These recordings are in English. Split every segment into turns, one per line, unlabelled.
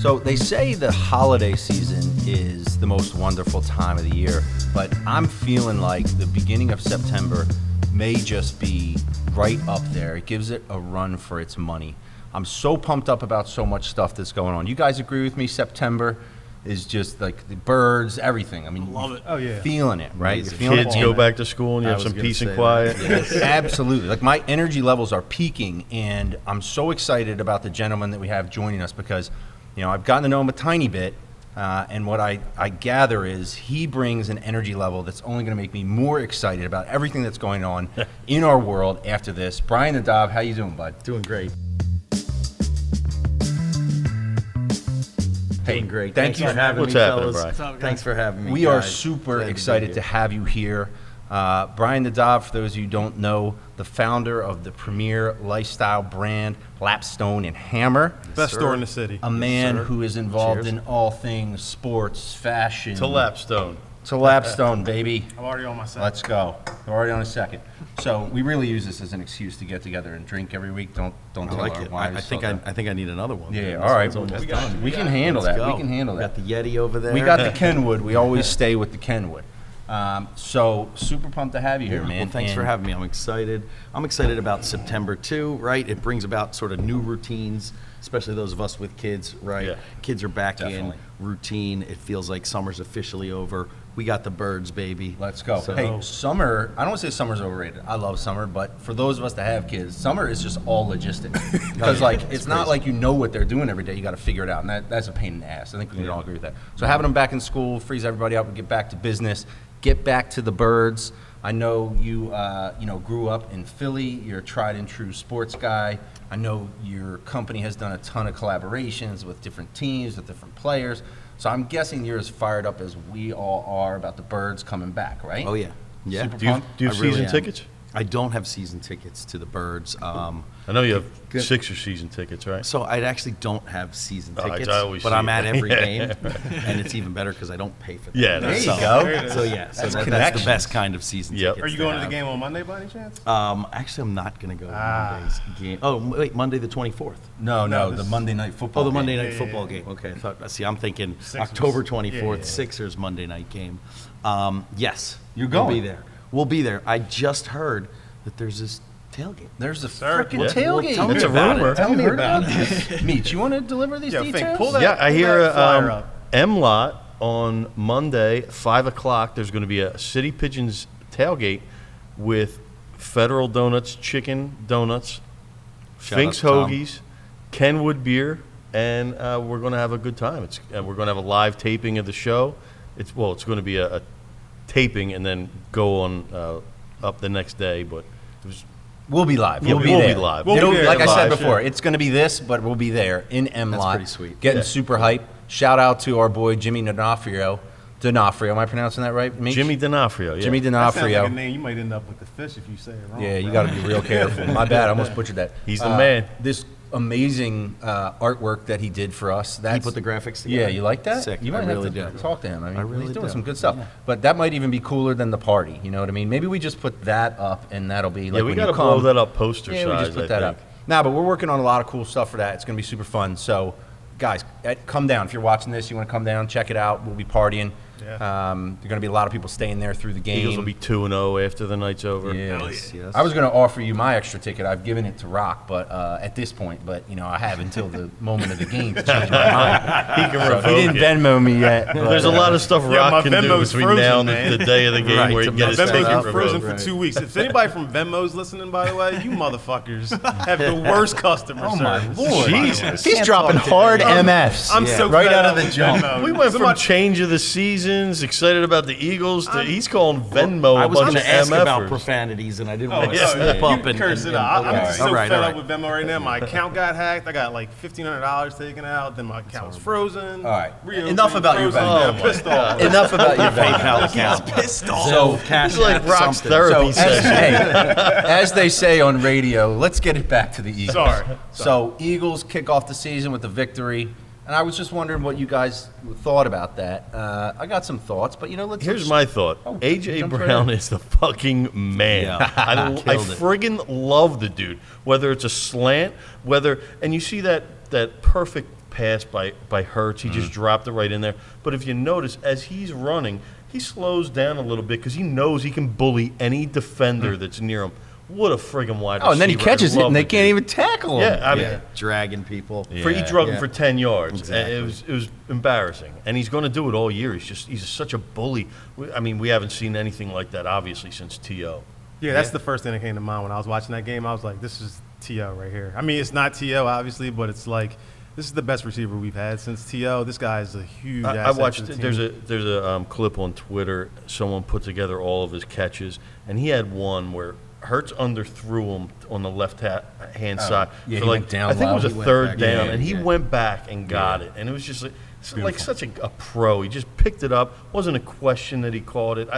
So they say the holiday season is the most wonderful time of the year, but I'm feeling like the beginning of September may just be right up there. It gives it a run for its money. I'm so pumped up about so much stuff that's going on. You guys agree with me? September is just like the birds, everything. I mean,
love it.
Oh yeah,
feeling it, right? You're feeling
Kids
it.
go back to school and you have some peace and quiet.
Yes, absolutely. Like my energy levels are peaking, and I'm so excited about the gentleman that we have joining us because, you know, I've gotten to know him a tiny bit, and what I gather is he brings an energy level that's only going to make me more excited about everything that's going on in our world after this. Brian Nadav, how you doing, bud?
Doing great.
Hey,
Doing great.
Thank you
for having
What's
me,
happening,
fellas.
Brian?
Thanks for having me.
We are
guys.
super
Glad to be
excited
here.
to have you here. Brian Nadav, for those of you who don't know, the founder of the premier lifestyle brand Lapstone Hammer.
best store in the city.
A man
sir.
who is involved
Cheers.
in all things sports, fashion.
To Lapstone.
To Lapstone, baby.
I'm already on my second.
Let's go. We're already on a second. So we really use this as an excuse to get together and drink every week. Don't
I
tell
like
our
it.
wives.
I think I need another one.
Yeah.
This
All right.
one's almost
We
done.
can handle that.
Let's go.
We can handle
Got
that.
the Yeti over there.
We got the Kenwood. We always stay with the Kenwood. So super pumped to have you here, man.
Well, thanks for
And
having me. I'm excited. I'm excited about September too, right? It brings about sort of new routines, especially those of us with kids, right?
Yeah.
Kids are back
Definitely.
in routine. It feels like summer's officially over. We got the birds, baby.
Let's go.
So-
Hey, summer, I don't want to say summer's overrated. I love summer, but for those of us that have kids, summer is just all logistics. Because, like, it's not like you know what they're doing every day. You got to figure it out, and that's a pain in the ass. I think we can all agree with that. So having them back in school frees everybody up and get back to business, get back to the birds. I know you, grew up in Philly. You're a tried and true sports guy. I know your company has done a ton of collaborations with different teams, with different players. So I'm guessing you're as fired up as we all are about the birds coming back, right?
Oh, yeah. Yeah.
Super
Do you,
pumped?
do you have
I really
season
am.
tickets?
I don't have season tickets to the birds.
I know you have Sixers season tickets, right?
So I actually don't have season
Oh, I
tickets,
always
but
see
I'm
it.
at every
Yeah.
game, and it's even better because I don't pay for them.
Yeah,
There you
that's-
go.
So yeah, so
That's
that's the
connections.
best kind of season
Yep.
tickets.
Are you going to the
have.
game on Monday by any chance?
Actually, I'm not going to go to Monday's game. Oh, wait, Monday the 24th.
No,
No,
the
this-
Monday night football
Oh, the
game.
Monday night
yeah,
football
yeah.
game. Okay, I thought. See, I'm thinking
Sixers.
October 24th,
Yeah.
Sixers Monday night game. Yes,
You're
We'll
going?
be there. We'll be there. I just heard that there's this tailgate.
There's a
Sir.
freaking
Yeah.
tailgate.
Tell me
It's a
about
rumor.
it. Tell me
Heard
about
about
it.
this? Meech, you want to deliver these
Yo,
details?
Fink, pull that.
Yeah, I
pull
hear
that flyer up.
M-Lot on Monday, 5 o'clock, there's going to be a City Pigeons tailgate with Federal Donuts, Chicken Donuts,
Shout
Fink's
out to Tom.
Hoagies, Kenwood Beer, and we're going to have a good time. We're going to have a live taping of the show. It's going to be a taping and then go on up the next day, but it was
We'll be live.
Yeah,
We'll be
we'll
there.
be live.
We'll be
It'll-
there
like I said
live,
before,
yeah.
it's going to be this, but we'll be there in M-Lot.
pretty sweet.
Getting
Yeah.
super hype. Shout out to our boy Jimmy D'Onofrio. Am I pronouncing that right, Meech?
Jimmy D'Onofrio. Yeah.
Jimmy
That sounds like a
D'Onofrio.
name you might end up with the fish if you say it wrong.
Yeah, you
bro.
got to be real careful. My bad, I almost butchered that.
He's the man.
This amazing artwork that he did for us.
He
That's,
put the graphics together.
Yeah, you like that?
Sick.
You
I
might
really
have
do.
to talk to him. I mean,
I really
he's doing
do.
some good stuff.
Yeah.
But that might even be cooler than the party. You know what I mean? Maybe we just put that up, and that'll be like
Yeah, we
when
got
you
to blow
come.
that up poster
Yeah,
size,
we just put
I
that
think.
up. Nah, but we're working on a lot of cool stuff for that. It's going to be super fun. So, guys, come down. If you're watching this, you want to come down, check it out. We'll be partying.
Yeah.
There are going to be a lot of people staying there through the game.
Eagles will be 2-0 after the night's over.
Yes, yes.
I was going to offer you my extra ticket. I've given it to Rock, but at this point, I have until the moment of the game to change my mind.
He can
So
revoke
he didn't
it.
Venmo me yet. but,
There's a lot of stuff
Yeah, my
Rock can do
Venmo's
between
frozen,
now and
man.
the day of the game
Right,
where he
to
can get
my
his
Venmo's
ticket
been
revoked.
frozen for
Right.
2 weeks. If anybody from Venmo's listening, by the way, you motherfuckers have the worst customer
Oh my
service.
lord!
Jesus.
He's dropping hard MFs.
I'm so
right
fed
out
up
of the
with
jump.
Venmo.
We went from
Somebody-
change of the seasons, excited about the Eagles, to he's calling Venmo
I
a
was
bunch
going
of
to ask about
MFers.
profanities, and I didn't
Oh,
want to
yeah,
slip
you
up
can curse it
and
out. I'm
okay.
so
All right,
fed
all
up
right.
with Venmo right now. My account got hacked. I got like $1,500 taken out. Then my account's frozen.
All right.
Reopened,
Enough about your
frozen.
Venmo.
Yeah, I'm pissed off.
Enough about your Venmo.
PayPal account.
Pissed off.
So,
Cash
It's like
App,
Rock's
something.
therapy
so as,
session.
hey, as they say on radio, let's get it back to the Eagles.
Sorry.
So Eagles kick off the season with a victory, and I was just wondering what you guys thought about that. I got some thoughts, but let's.
Here's my thought.
Oh,
A.J.
jump right
Brown
in.
is the fucking man.
Yeah.
I
Killed it.
friggin' love the dude. Whether it's a slant, and you see that perfect pass by Hurts. He just dropped it right in there. But if you notice, as he's running, he slows down a little bit because he knows he can bully any defender that's near him. What a friggin' wide receiver.
Oh, and then he catches it, and they can't even tackle him.
Yeah, I mean,
dragging people.
he drug him for 10 yards.
Exactly.
It was embarrassing. And he's going to do it all year. He's such a bully. I mean, we haven't seen anything like that, obviously, since T.O.
Yeah, that's the first thing that came to mind when I was watching that game. I was like, this is T.O. right here. I mean, it's not T.O., obviously, but it's like, this is the best receiver we've had since T.O. This guy is a huge asset.
I watched,
to the team.
there's a clip on Twitter. Someone put together all of his catches, and he had one where Hurts underthrew him on the left-hand side.
Yeah,
for
he
like,
went down
I think
low.
it was
He
a
went
third
back.
down,
Yeah,
and he
yeah.
went back and got it. And it was just like such a pro. He just picked it up. Wasn't a question that he called it.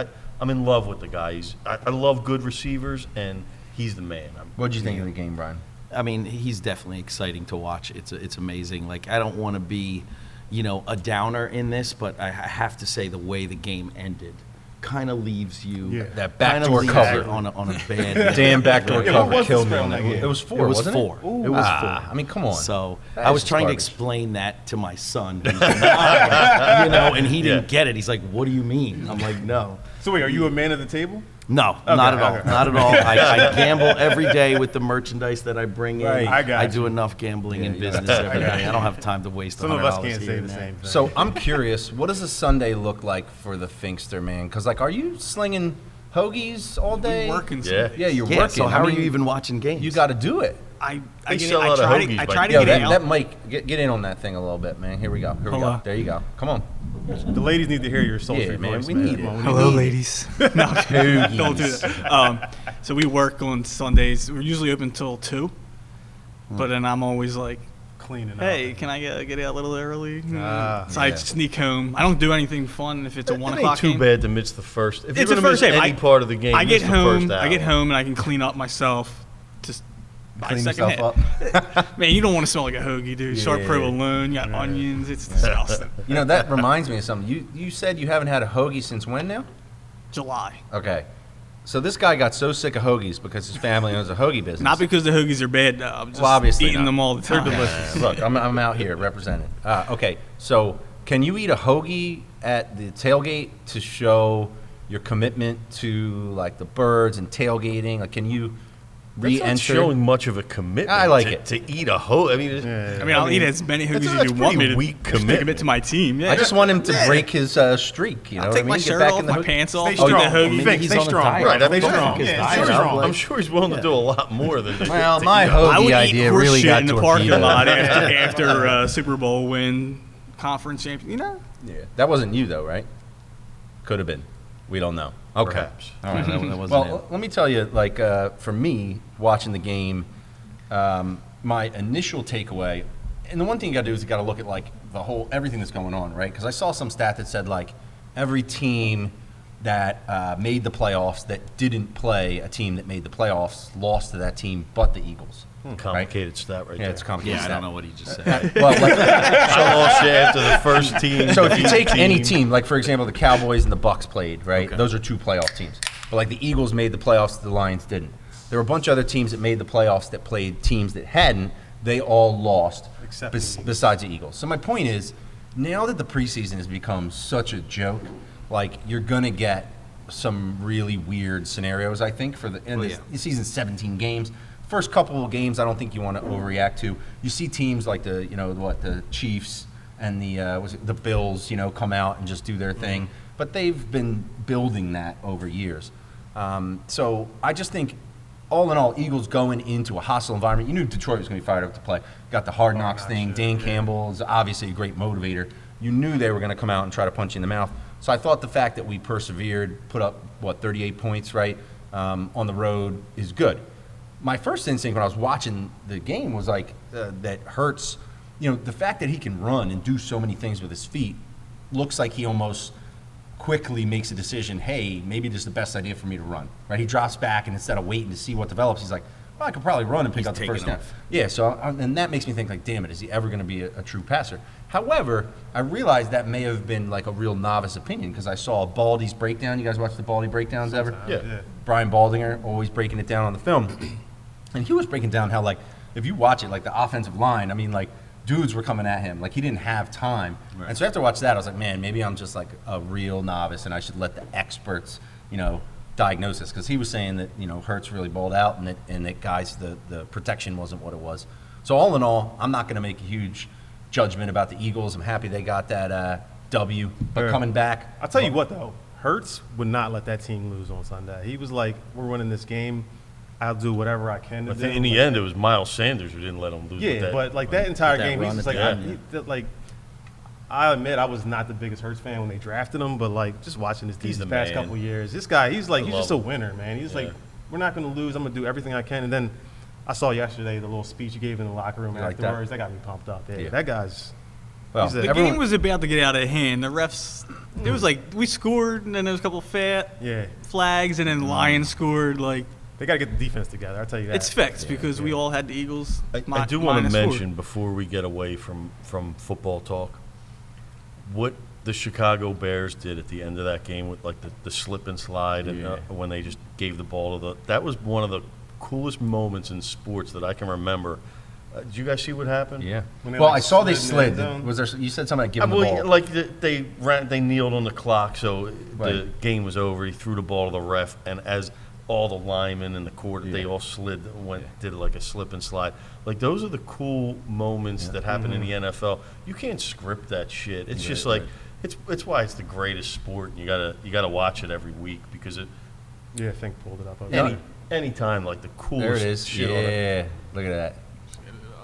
I'm in love with the guy. I love good receivers, and he's the man.
What did you think of the game, Brian?
I mean, he's definitely exciting to watch. It's amazing. Like, I don't want to be, a downer in this, but I have to say the way the game ended kind of leaves you
That
kinda
backdoor
leaves
cover.
you on a bad
Damn backdoor
Yeah, what
cover
was the
killed me
spread
on
on
that
that
game.
game?
It was 4,
It was
wasn't
4.
it?
It was 4.
I mean, come on.
So
That
I
is
was
just
trying to
garbage.
explain that to my son, who's 9, and he didn't get it. He's like, "What do you mean?" I'm like, "No,
So wait, are you a man of the table?
no, not at all,
okay.
not at all. I gamble every day with the merchandise that I bring in.
Right. I got
do
you.
enough gambling in business every day. I don't have time to waste.
Some of us
$100
can't
here
say
and
the
there.
same thing.
So I'm curious, what does a Sunday look like for the Finkster, man? Because, are you slinging hoagies all day?
Working.
Yeah.
Yeah, you're
Yeah.
working.
So how
I
are
mean,
you even watching games?
You got to do it.
I
They
get
sell
I
out of
try
hoagies
to, I
by
try to
Yo,
get
that
out.
mic, get in on that thing a little bit, man. Here we go. Here we go.
Hello.
There you go. Come on.
the ladies need to hear your sultry
Yeah, man,
voice,
we
man.
need
Come
it.
on, we
Hello,
need
ladies. No, don't do that. So we work on Sundays. We're usually open till 2, but then I'm always like,
cleaning
"Hey,
up.
can I get out a little early?"
Ah,
So I sneak home. I don't do anything fun if it's a 1
It
o'clock
ain't too
game.
bad to miss the first. If
It's
you're
the
going to
first
miss
game.
any part of the game,
I
miss
get
the
home.
first hour.
I get home and I can clean up myself. Just by
Clean
second
yourself
hit.
up.
Man, you don't want to smell like a hoagie, dude. Sharp
Yeah.
provolone, you got onions. It's disgusting.
That reminds me of something. You said you haven't had a hoagie since when now?
July.
Okay. So this guy got so sick of hoagies because his family owns a hoagie business.
Not because the hoagies are bad, though. I'm just
Well, obviously
eating
not.
them all the time.
Look, I'm out here representing. Okay, so can you eat a hoagie at the tailgate to show your commitment to the birds and tailgating? Like, can you
That's not
re-enter?
showing much of a commitment.
I like
to,
it.
to eat a hoe. I mean,
I'll eat as many hoagies
that's
as you
pretty
want me to.
weak
just to
commitment.
commit to my team. Yeah.
I just want him to break his streak. You know
I'll
what I
take
mean?
my
Get
shirt
back
off,
in the
my
hoagie.
pants off,
Stay
eat the
strong.
hoagie.
Fink,
He's
stay
on a
strong.
diet.
Right, I mean,
Don't
strong.
fuck his
Yeah,
diet
stay
up,
strong.
like-
I'm sure he's willing to do a lot more than that.
Well, my
I
hoagie
would eat
idea
horse
really
shit
got
in the parking
torpedoed.
lot after Super Bowl win, conference champion.
Yeah, that wasn't you though, right? Could have been. We don't know. Okay.
Perhaps.
All right.
That wasn't
Well,
it.
let me tell you, for me, watching the game, my initial takeaway, and the one thing you got to do is you got to look at everything that's going on, right? Because I saw some stat that said every team that made the playoffs that didn't play a team that made the playoffs lost to that team, but the Eagles.
Complicated stat right
Yeah,
there.
it's complicated.
Yeah, I
stat.
don't know what he just said.
Well,
I lost you after the first team.
so if you take any
team,
team, for example, the Cowboys and the Bucks played, right?
Okay.
Those are 2 playoff teams. But the Eagles made the playoffs, the Lions didn't. There were a bunch of other teams that made the playoffs that played teams that hadn't. They all lost,
Except the Eagles.
besides the Eagles. So my point is, now that the preseason has become such a joke, you're gonna get some really weird scenarios. I think for the season's 17 games. First couple of games, I don't think you want to overreact to. You see teams like the Chiefs and the Bills, come out and just do their thing. But they've been building that over years. So I just think, all in all, Eagles going into a hostile environment. You knew Detroit was going to be fired up to play. Got the Hard Knocks thing. Dan Campbell is obviously a great motivator. You knew they were going to come out and try to punch you in the mouth. So I thought the fact that we persevered, put up, 38 points, right, on the road is good. My first instinct when I was watching the game was that Hurts, the fact that he can run and do so many things with his feet looks like he almost quickly makes a decision, hey, maybe this is the best idea for me to run, right? He drops back, and instead of waiting to see what develops, he's like, well, I could probably run and pick up the first down. Yeah, so, and that makes me think, damn it, is he ever going to be a true passer? However, I realized that may have been a real novice opinion because I saw Baldy's breakdown. You guys watch the Baldy breakdowns ever?
Yeah.
Brian Baldinger, always breaking it down on the film. And he was breaking down how, if you watch it, the offensive line, dudes were coming at him. Like, he didn't have time.
Right.
And so after I watched that, I was like, man, maybe I'm just like a real novice and I should let the experts, diagnose this. Because he was saying that, Hurts really balled out and that guys, the protection wasn't what it was. So all in all, I'm not going to make a huge judgment about the Eagles. I'm happy they got that W. But coming back.
I'll tell you what, though. Hurts would not let that team lose on Sunday. He was like, we're winning this game. I'll do whatever I can to do.
In the end, it was Miles Sanders who didn't let him lose.
Yeah, but that entire game, he's just
run
I admit I was not the biggest Hurts fan when they drafted him, but like just watching this team
He's
these
the
past
man.
couple years, this guy, he's just a
him.
winner, man. He's like, we're not going to lose. I'm going to do everything I can. And then I saw yesterday the little speech he gave in the locker room
like that?
afterwards. That got me pumped up. Yeah.
Yeah.
That guy's.
Well,
The game was about to get out of hand. The refs, it was like we scored, and then there was a couple flags, and then Lions scored. Like,
They got to get the defense together. I'll tell you that.
it's fixed because we all had the Eagles.
I do want to
minus
mention before we get away from football talk, what the Chicago Bears did at the end of that game with like the slip and slide and when they just gave the ball to that was one of the coolest moments in sports that I can remember. Did you guys see what happened?
Yeah.
When they,
Well,
like,
I saw they
slid in the
slid.
end zone.
Was there? You said something like give him the
Well,
ball.
like they kneeled on the clock, so the
Right.
game was over. He threw the ball to the ref, and as all the linemen in the court, they all did like a slip and slide. Like those are the cool moments that happen in the NFL. You can't script that shit. It's just like it's why it's the greatest sport. And you gotta watch it every week because it.
Yeah, Fink pulled it up.
Anytime like the coolest
There it is.
shit on it.
Yeah. Look at that.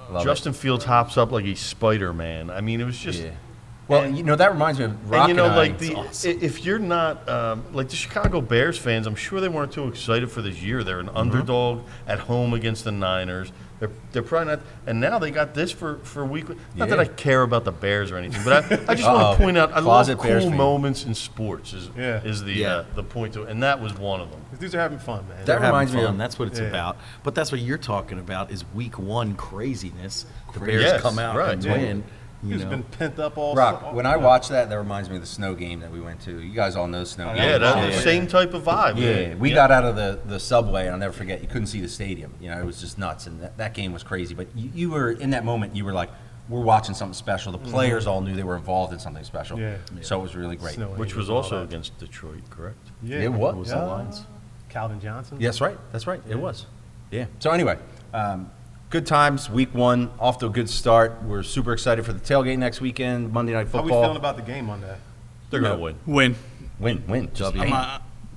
Love
Justin Fields hops up like he's Spider-Man. I mean, it was just.
Yeah. Well, that reminds me of Rock
And you know,
I.
like if you're not like the Chicago Bears fans, I'm sure they weren't too excited for this year. They're an underdog at home against the Niners. They're probably not. And now they got this for week. Not that I care about the Bears or anything, but I just want to point out I love
Closet Bears
cool
fan.
moments in sports. Is
Yeah.
the point to it, and that was one of them.
These dudes are having fun, man.
That reminds me
fun.
of-
That's what it's
Yeah.
about. But that's what you're talking about is week one craziness. The
Crazy.
Bears
Yes,
come out
right.
and
Yeah.
win.
He's been pent up all.
Rock, when I watch that reminds me of the snow game that we went to. You guys all know the snow game.
Yeah, that's the same type of vibe.
Yeah, we got out of the subway, and I'll never forget, you couldn't see the stadium. It was just nuts, and that game was crazy. But you were, in that moment, you were like, we're watching something special. The players all knew they were involved in something special.
Yeah.
So it was really great.
Snow
Which was
Angels and all
also
that.
against Detroit, correct?
Yeah.
It was.
was the Lions.
Calvin Johnson.
Yeah, that's right. It was. Yeah. So anyway, good times. Week one, off to a good start. We're super excited for the tailgate next weekend, Monday Night
How we
Football.
feeling about the game Monday?
They're gonna win.
Win.
Just
W.
pain.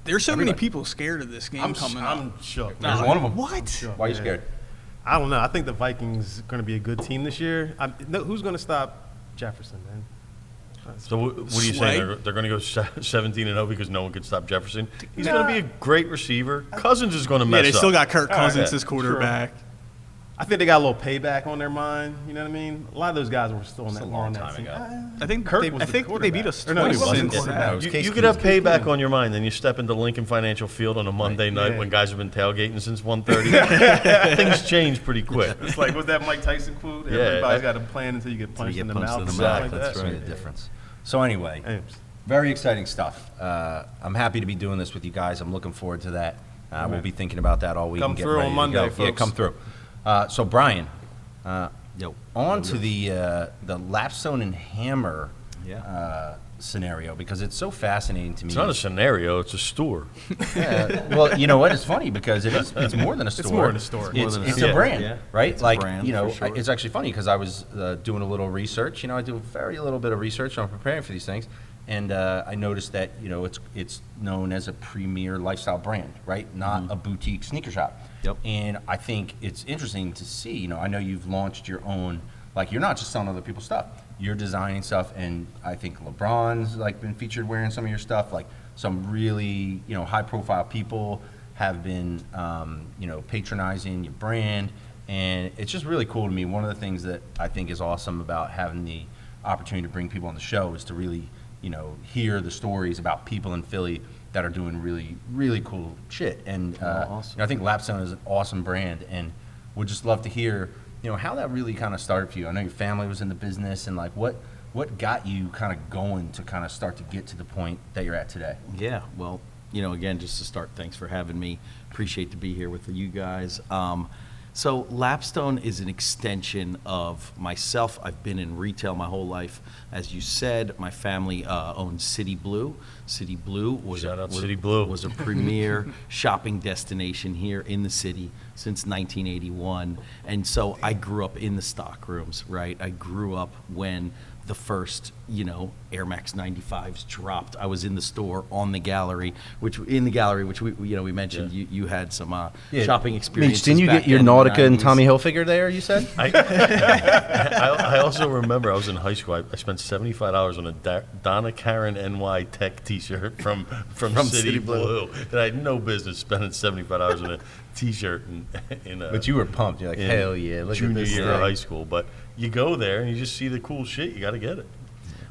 There's so many
Everybody.
people scared of this game coming up.
I'm shook.
There's one of them.
What?
Shook,
Why are you
yeah.
scared?
I don't know. I think the Vikings are going to be a good team this year. Who's going to stop Jefferson, man?
So what are you
Sway?
saying? They're going to go 17-0 because no one could stop Jefferson. He's going to be a great receiver. Cousins is going to mess
Yeah,
up.
they still got Kirk
All right.
Cousins as quarterback.
I think they got a little payback on their mind. You know what I mean? A lot of those guys were still on that,
a
more on
long
that
time
team.
ago.
I think
Kirk
they,
was
I
the
think they beat
quarterback.
us
Or no, he
twice
wasn't
since.
quarterback.
It was Case
You could have
Keenum.
payback on your mind, then you step into Lincoln Financial Field on a Monday night
Yeah.
when guys have been tailgating since 1:30. Things change pretty quick.
It's like, what's that Mike Tyson quote?
Yeah,
Everybody's got a plan until you get punched in the mouth. or something like
That's
that.
really the difference. So anyway,
Hey,
very exciting stuff. I'm happy to be doing this with you guys. I'm looking forward to that. We'll be thinking about that all week.
Come
and get
through
ready
on
to
Monday,
go. Yeah,
folks.
come through. So Brian,
Yo.
on to the Lapstone and Hammer
Yeah.
scenario, because it's so fascinating to me.
It's not a scenario, it's a store.
Yeah, well, you know what? It's funny because it's more than a store.
more than a store.
It's,
More than a
it's
store.
a brand,
Yeah.
right?
It's a
Like,
brand, for sure.
it's actually funny because I was doing a little research. I do very little bit of research. I'm preparing for these things. And I noticed that, it's known as a premier lifestyle brand, right? Not a boutique sneaker shop.
Yep.
And I think it's interesting to see, I know you've launched your own, like, you're not just selling other people's stuff. You're designing stuff, and I think LeBron's, like, been featured wearing some of your stuff. Like, some really, high-profile people have been, patronizing your brand. And it's just really cool to me. One of the things that I think is awesome about having the opportunity to bring people on the show is to really, hear the stories about people in Philly that are doing really, really cool shit. And
awesome.
I think Lapstone is an awesome brand, and would just love to hear, how that really kind of started for you. I know your family was in the business, and like what got you kind of going to kind of start to get to the point that you're at today?
Yeah, well, again, just to start, thanks for having me. Appreciate to be here with you guys. So Lapstone is an extension of myself. I've been in retail my whole life. As you said, my family owned City Blue. City Blue was a premier shopping destination here in the city since 1981. And so I grew up in the stock rooms, right? I grew up when the first, Air Max 95s dropped. I was in the store on the gallery, which we mentioned. You had some shopping experiences.
Mitch, didn't you get your Nautica and Tommy Hilfiger there? You said.
I also remember I was in high school. I spent $75 on a Donna Karen NY Tech T-shirt from City Blue. And I had no business spending $75 on a T-shirt
But you were pumped. You're like, hell yeah! Look
junior
at this
year of high school. But you go there and you just see the cool shit. You got to get it.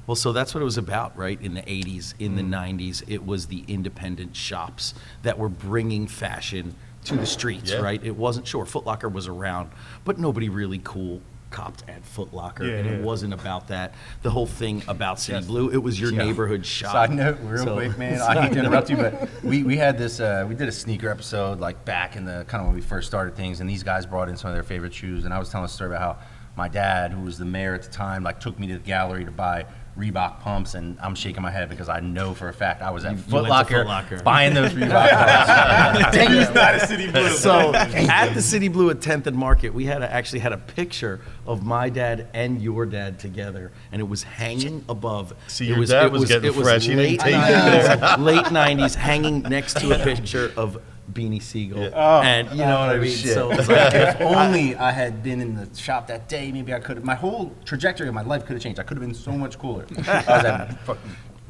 Well, so that's what it was about, right? In the 80s, in the 90s, it was the independent shops that were bringing fashion to the streets, right? It wasn't, Foot Locker was around, but nobody really cool copped at Foot Locker, and it wasn't about that. The whole thing about City Blue, it was your neighborhood shop.
Side note, real quick, man, I hate to interrupt you, but we had this, we did a sneaker episode, like back in the, kind of when we first started things, and these guys brought in some of their favorite shoes, and I was telling a story about how my dad, who was the mayor at the time, like took me to the gallery to buy Reebok pumps, and I'm shaking my head because I know for a fact I was at Foot Locker buying those Reebok pumps. Dang, it's not a City Blue.
So at the City Blue at 10th and Market, we actually had a picture of my dad and your dad together, and it was hanging above.
See, your dad was getting fresh. He didn't take it there.
Late 90s, hanging next to a picture of Beanie Siegel, and you know what I mean.
Shit.
So it's like,
if only I had been in the shop that day, maybe I could have. My whole trajectory of my life could have changed. I could have been so much cooler. I was at Foot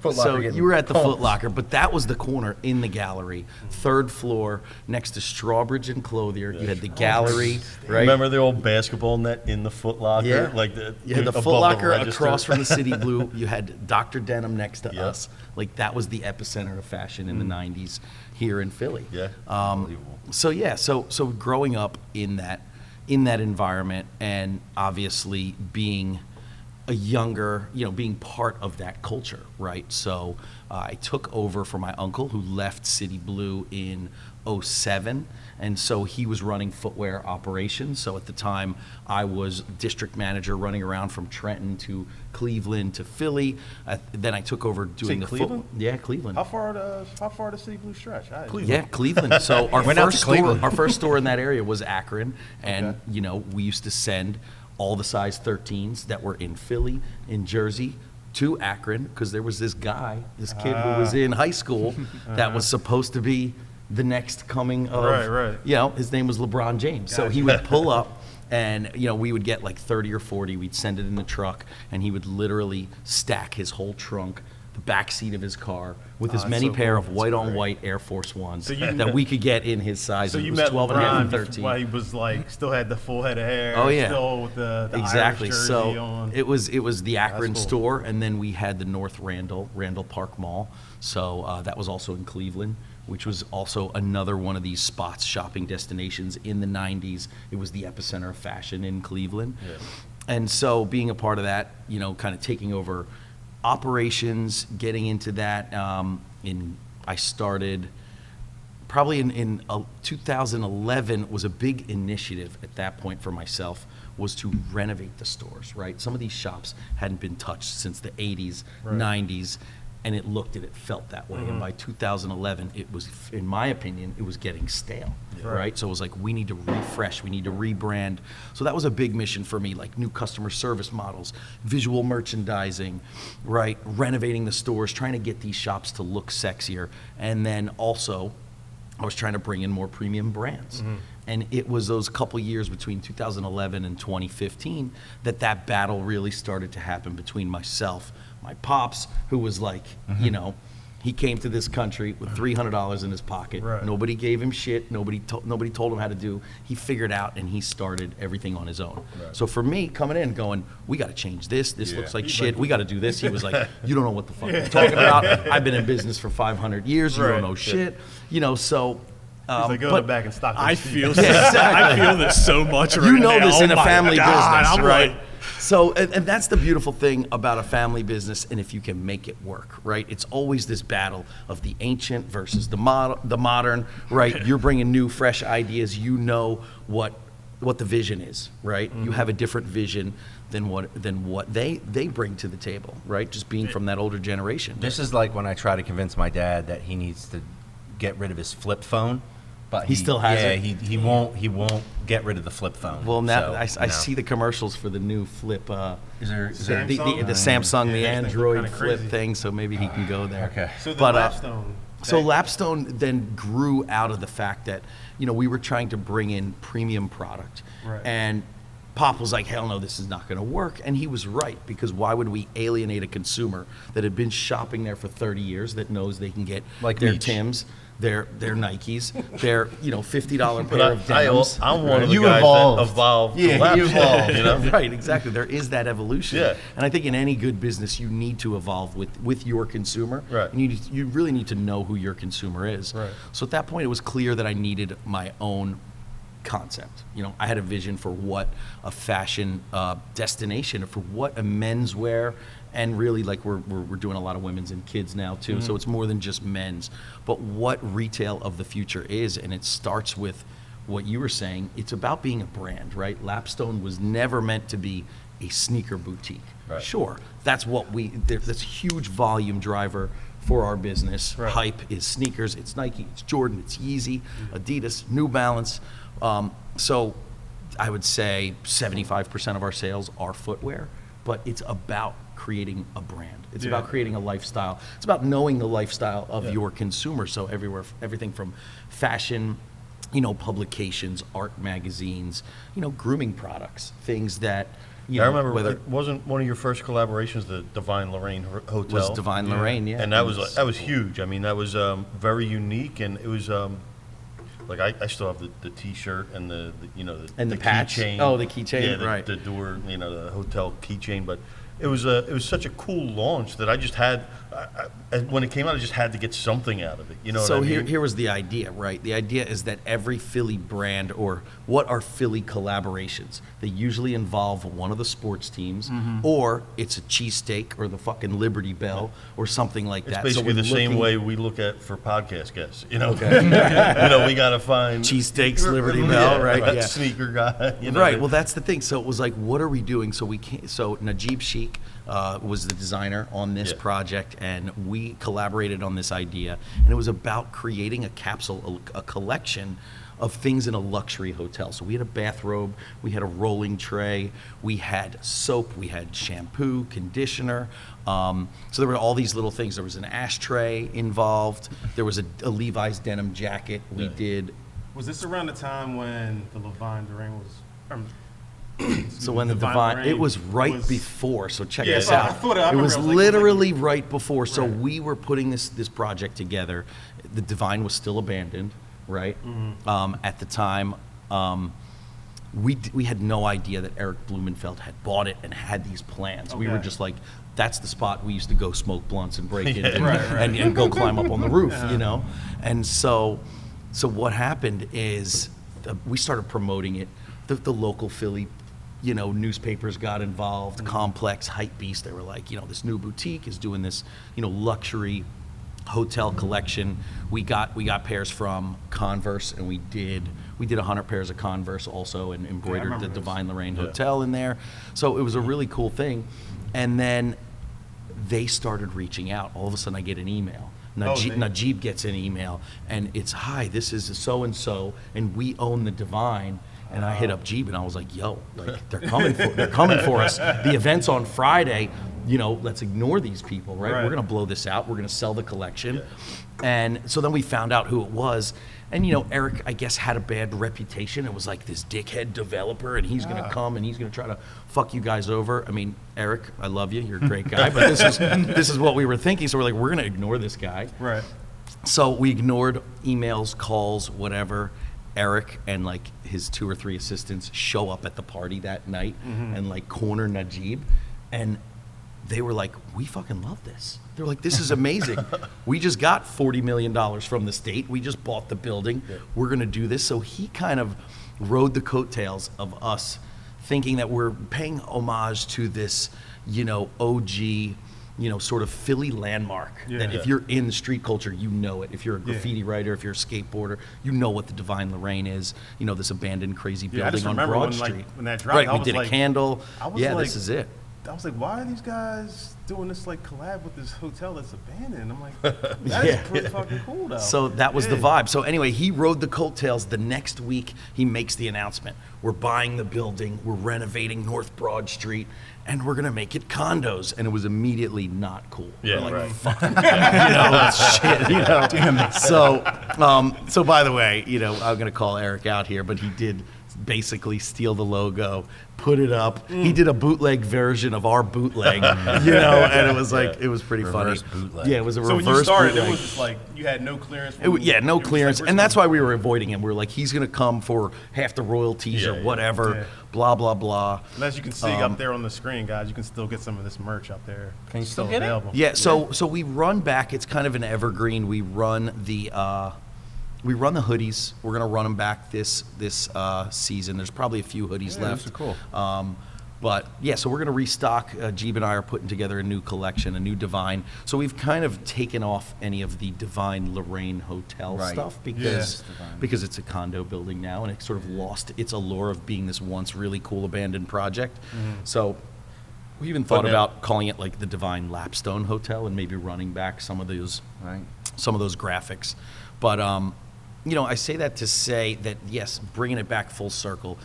Locker.
So you were at the Foot Locker, but that was the corner in the gallery, third floor, next to Strawbridge and Clothier. You had the gallery, right?
Remember the old basketball net in the Foot Locker?
Yeah.
Like
you had the Foot Locker across from the City Blue. You had Dr. Denim next to us. Like that was the epicenter of fashion in the 90s here in Philly.
Yeah.
So growing up in that environment, and obviously being a younger, being part of that culture, right? So I took over for my uncle who left City Blue in 2007, and so he was running footwear operations. So at the time, I was district manager running around from Trenton to Cleveland to Philly. Then I took over doing the
Cleveland?
Cleveland.
How far does City Blue stretch?
Cleveland. So our first store in that area was Akron, and we used to send all the size 13s that were in Philly, in Jersey, to Akron, because there was this kid who was in high school that was supposed to be the next coming of, his name was LeBron James. Gotcha. So he would pull up, and we would get like 30 or 40. We'd send it in the truck, and he would literally stack his whole trunk, the back seat of his car, with as many pair of white-on-white Air Force Ones that we could get in his size.
So you
was
met
12 and a half and 13.
While he was like, still had the full head of hair.
Oh yeah,
still with the
exactly.
Irish jersey
So
on.
it was the Akron store, and then we had the North Randall Park Mall. So that was also in Cleveland, which was also another one of these spots, shopping destinations in the 90s. It was the epicenter of fashion in Cleveland. Yeah. And so being a part of that, kind of taking over operations, getting into that, I started probably in 2011 was a big initiative at that point for myself, was to renovate the stores, right? Some of these shops hadn't been touched since the 80s, 90s, and it looked and it felt that way. And by 2011, it was, in my opinion, it was getting stale, right? So it was like, we need to refresh, we need to rebrand. So that was a big mission for me, like new customer service models, visual merchandising, right? Renovating the stores, trying to get these shops to look sexier. And then also, I was trying to bring in more premium brands. And it was those couple years between 2011 and 2015 that battle really started to happen between myself, my pops, who was like, he came to this country with $300 in his pocket. Right. Nobody gave him shit. Nobody told him how to do. He figured out, and he started everything on his own. Right. So for me, coming in going, we got to change this. This looks like shit. We got to do this. He was like, you don't know what the fuck you're talking about. I've been in business for 500 years. You don't know shit. So...
He's like, go back and stock.
I feel this so much right now.
You know this in a family business,
I'm
right?
like,
so, and that's the beautiful thing about a family business, and if you can make it work, right? It's always this battle of the ancient versus the modern, right? You're bringing new, fresh ideas. You know what what the vision is, right? You have a different vision than what they bring to the table, right? Just being from that older generation.
This is like when I try to convince my dad that he needs to get rid of his flip phone, but
He still has it?
he won't get rid of the flip phone.
Well, now
So,
I see the commercials for the new flip.
Is there
The Samsung, the
Yeah,
Android
kinda
flip
crazy.
thing, so maybe he can go there.
Okay.
So the
But,
Lapstone.
So Lapstone then grew out of the fact that, we were trying to bring in premium product.
Right.
And Pop was like, hell no, this is not going to work. And he was right, because why would we alienate a consumer that had been shopping there for 30 years that knows they can get
Like
their
Meech.
Timbs, their Nikes, their, $50 pair
But
of denims.
I'm one of the
You
guys
evolved.
that evolved.
Yeah,
to
you
Lapstone,
evolved.
Right, exactly. There is that evolution.
Yeah.
And I think in any good business, you need to evolve with your consumer.
Right.
And you really need to know who your consumer is.
Right.
So at that point, it was clear that I needed my own concept. I had a vision for what a fashion destination, for what a menswear, and really, like, we're doing a lot of women's and kids now too. So it's more than just men's, but what retail of the future is, and it starts with what you were saying. It's about being a brand, right? Lapstone was never meant to be a sneaker boutique.
Right.
Sure, that's that's a huge volume driver for our business.
Right.
Hype is sneakers, it's Nike, it's Jordan, it's Yeezy, Adidas, New Balance. So I would say 75% of our sales are footwear, but it's about creating a brand. It's about creating a lifestyle. It's about knowing the lifestyle of your consumer. So everything from fashion, publications, art magazines, grooming products, things that,
I remember
whether
it wasn't one of your first collaborations, the Divine Lorraine Hotel.
was Divine Lorraine, yeah.
And that was huge. I mean, that was very unique, and it was like I still have the T-shirt and the
And the patch?
keychain.
Oh, the keychain,
yeah,
right.
The door, the hotel keychain. But it was such a cool launch that I just had. When it came out, I just had to get something out of it. You know
So
what I mean?
here was the idea, right? The idea is that every Philly brand, or what are Philly collaborations? They usually involve one of the sports teams, or it's a cheesesteak or the fucking Liberty Bell or something like
It's
that.
basically
we're
the same
looking-
way we look at for podcast guests. We got to find
Cheesesteaks, Liberty Bell, right?
That
Yeah.
sneaker guy.
Right. Well, that's the thing. So it was like, what are we doing? So Najib Sheikh was the designer on this
Yeah.
project, and we collaborated on this idea. And it was about creating a capsule, a collection of things in a luxury hotel. So we had a bathrobe, we had a rolling tray, we had soap, we had shampoo, conditioner. So there were all these little things. There was an ashtray involved. There was a Levi's denim jacket. We did.
Was this around the time when the Levine Durant was?
So when the Divine, it was right before. So check
Yeah,
this
so I
out.
thought- I
it
remember
was
I was like-
literally right before. So
Right.
we were putting this project together. The Divine was still abandoned, right? At the time, we had no idea that Eric Blumenfeld had bought it and had these plans. We were
Okay.
just like, that's the spot we used to go smoke blunts and break into
Right, right.
and go climb up on the roof, And so what happened is we started promoting it. The local Philly, newspapers got involved. Complex, Hype Beast. They were like, this new boutique is doing this, luxury hotel collection. We got pairs from Converse, and we did 100 pairs of Converse also, and embroidered
remember
the
this.
Divine Lorraine Hotel in there. So it was a really cool thing. And then they started reaching out. All of a sudden, I get an email. Najib gets an email, and it's, hi, this is so-and-so, and we own the Divine. And I hit up Jeeb, and I was like, yo, like, they're coming for us. The event's on Friday. Let's ignore these people, right?
Right.
We're going to blow this out. We're going to sell the collection. And so then we found out who it was. And, Eric, I guess, had a bad reputation. It was like this dickhead developer, and he's going to come, and he's going to try to fuck you guys over. I mean, Eric, I love you. You're a great guy. But this is what we were thinking. So we're like, we're going to ignore this guy.
Right.
So we ignored emails, calls, whatever. Eric and like his 2 or 3 assistants show up at the party that night and like corner Najib, and they were like, we fucking love this. They're like, this is amazing. We just got $40 million from the state. We just bought the building. We're going to do this. So he kind of rode the coattails of us thinking that we're paying homage to this, OG, sort of Philly landmark that if you're in the street culture, you know it. If you're a graffiti writer, if you're a skateboarder, you know what the Divine Lorraine is. This abandoned crazy
I just
building on
remember
Broad
when,
Street.
when that dropped,
right,
I
we
was
did
like,
a candle.
I was
Yeah,
like,
this is it.
I was like, why are these guys doing this collab with this hotel that's abandoned? I'm like, that is pretty fucking cool though.
So that was the vibe. So anyway, he rode the coattails. The next week, he makes the announcement. We're buying the building. We're renovating North Broad Street. And we're going to make it condos. And it was immediately not cool.
Yeah,
we're like,
right.
fuck. Shit, Damn it. So by the way, I'm going to call Eric out here, but he did basically steal the logo, put it up. He did a bootleg version of our bootleg, and it was it was pretty
Reverse
funny.
bootleg.
Yeah, it was a
So
reverse
when you started,
bootleg.
it was just like you had no clearance.
No
it was
clearance,
like,
and that's why we were avoiding him. We were like, he's going to come for half the royalties or whatever,
Yeah.
blah blah blah.
And as you can see up there on the screen, guys, you can still get some of this merch up there.
Can you
It's
still get it?
available.
Yeah, so we run back. It's kind of an evergreen. We run the hoodies. We're gonna run them back this season. There's probably a few hoodies left.
those are cool.
But yeah, so we're gonna restock. Jeeb and I are putting together a new collection, a new Divine. So we've kind of taken off any of the Divine Lorraine Hotel
Right.
stuff
Yes.
because it's a condo building now, and it sort of lost its allure of being this once really cool abandoned project. So we even thought
now-
about calling it like the Divine Lapstone Hotel and maybe running back some of those graphics. But I say that to say that yes, bringing it back full circle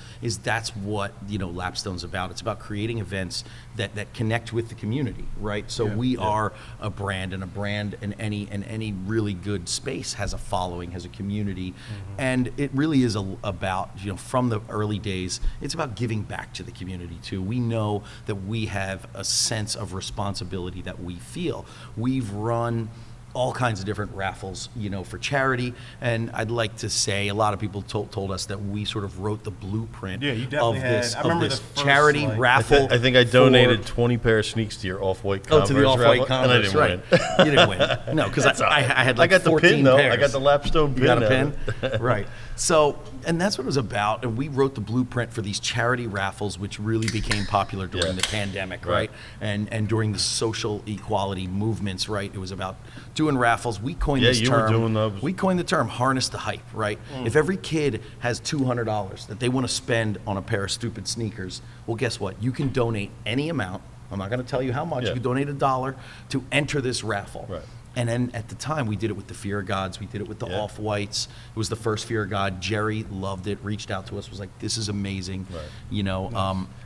that's what Lapstone's about. It's about creating events that connect with the community, right? So we are a brand, and any really good space has a following, has a community, and it really is about from the early days, it's about giving back to the community too. We know that we have a sense of responsibility that we feel. We've run all kinds of different raffles, for charity. And I'd like to say a lot of people told us that we sort of wrote the blueprint
Yeah, you
of
definitely had.
this,
I remember
of this
the first,
charity raffle.
I think I donated 20 pair of sneaks to your off-white Converse
to the off-white
raffle, and I
Converse,
didn't
right.
win.
You didn't win. No, because I had like
I got the
14
pin, though.
pairs.
I got the Lapstone pin.
You got a
out
pin?
of it.
Right. So, and that's what it was about. And we wrote the blueprint for these charity raffles, which really became popular during the pandemic, right? And during the social equality movements, right? It was about doing raffles. We coined this
you were
term.
doing those.
We coined the term harness the hype, right? If every kid has $200 that they want to spend on a pair of stupid sneakers, well, guess what? You can donate any amount. I'm not going to tell you how much.
Yeah.
You can donate $1 to enter this raffle.
Right.
And then at the time, we did it with the Fear of Gods. We did it with the Off-Whites. It was the first Fear of God. Jerry loved it, reached out to us, was like, this is amazing.
Right.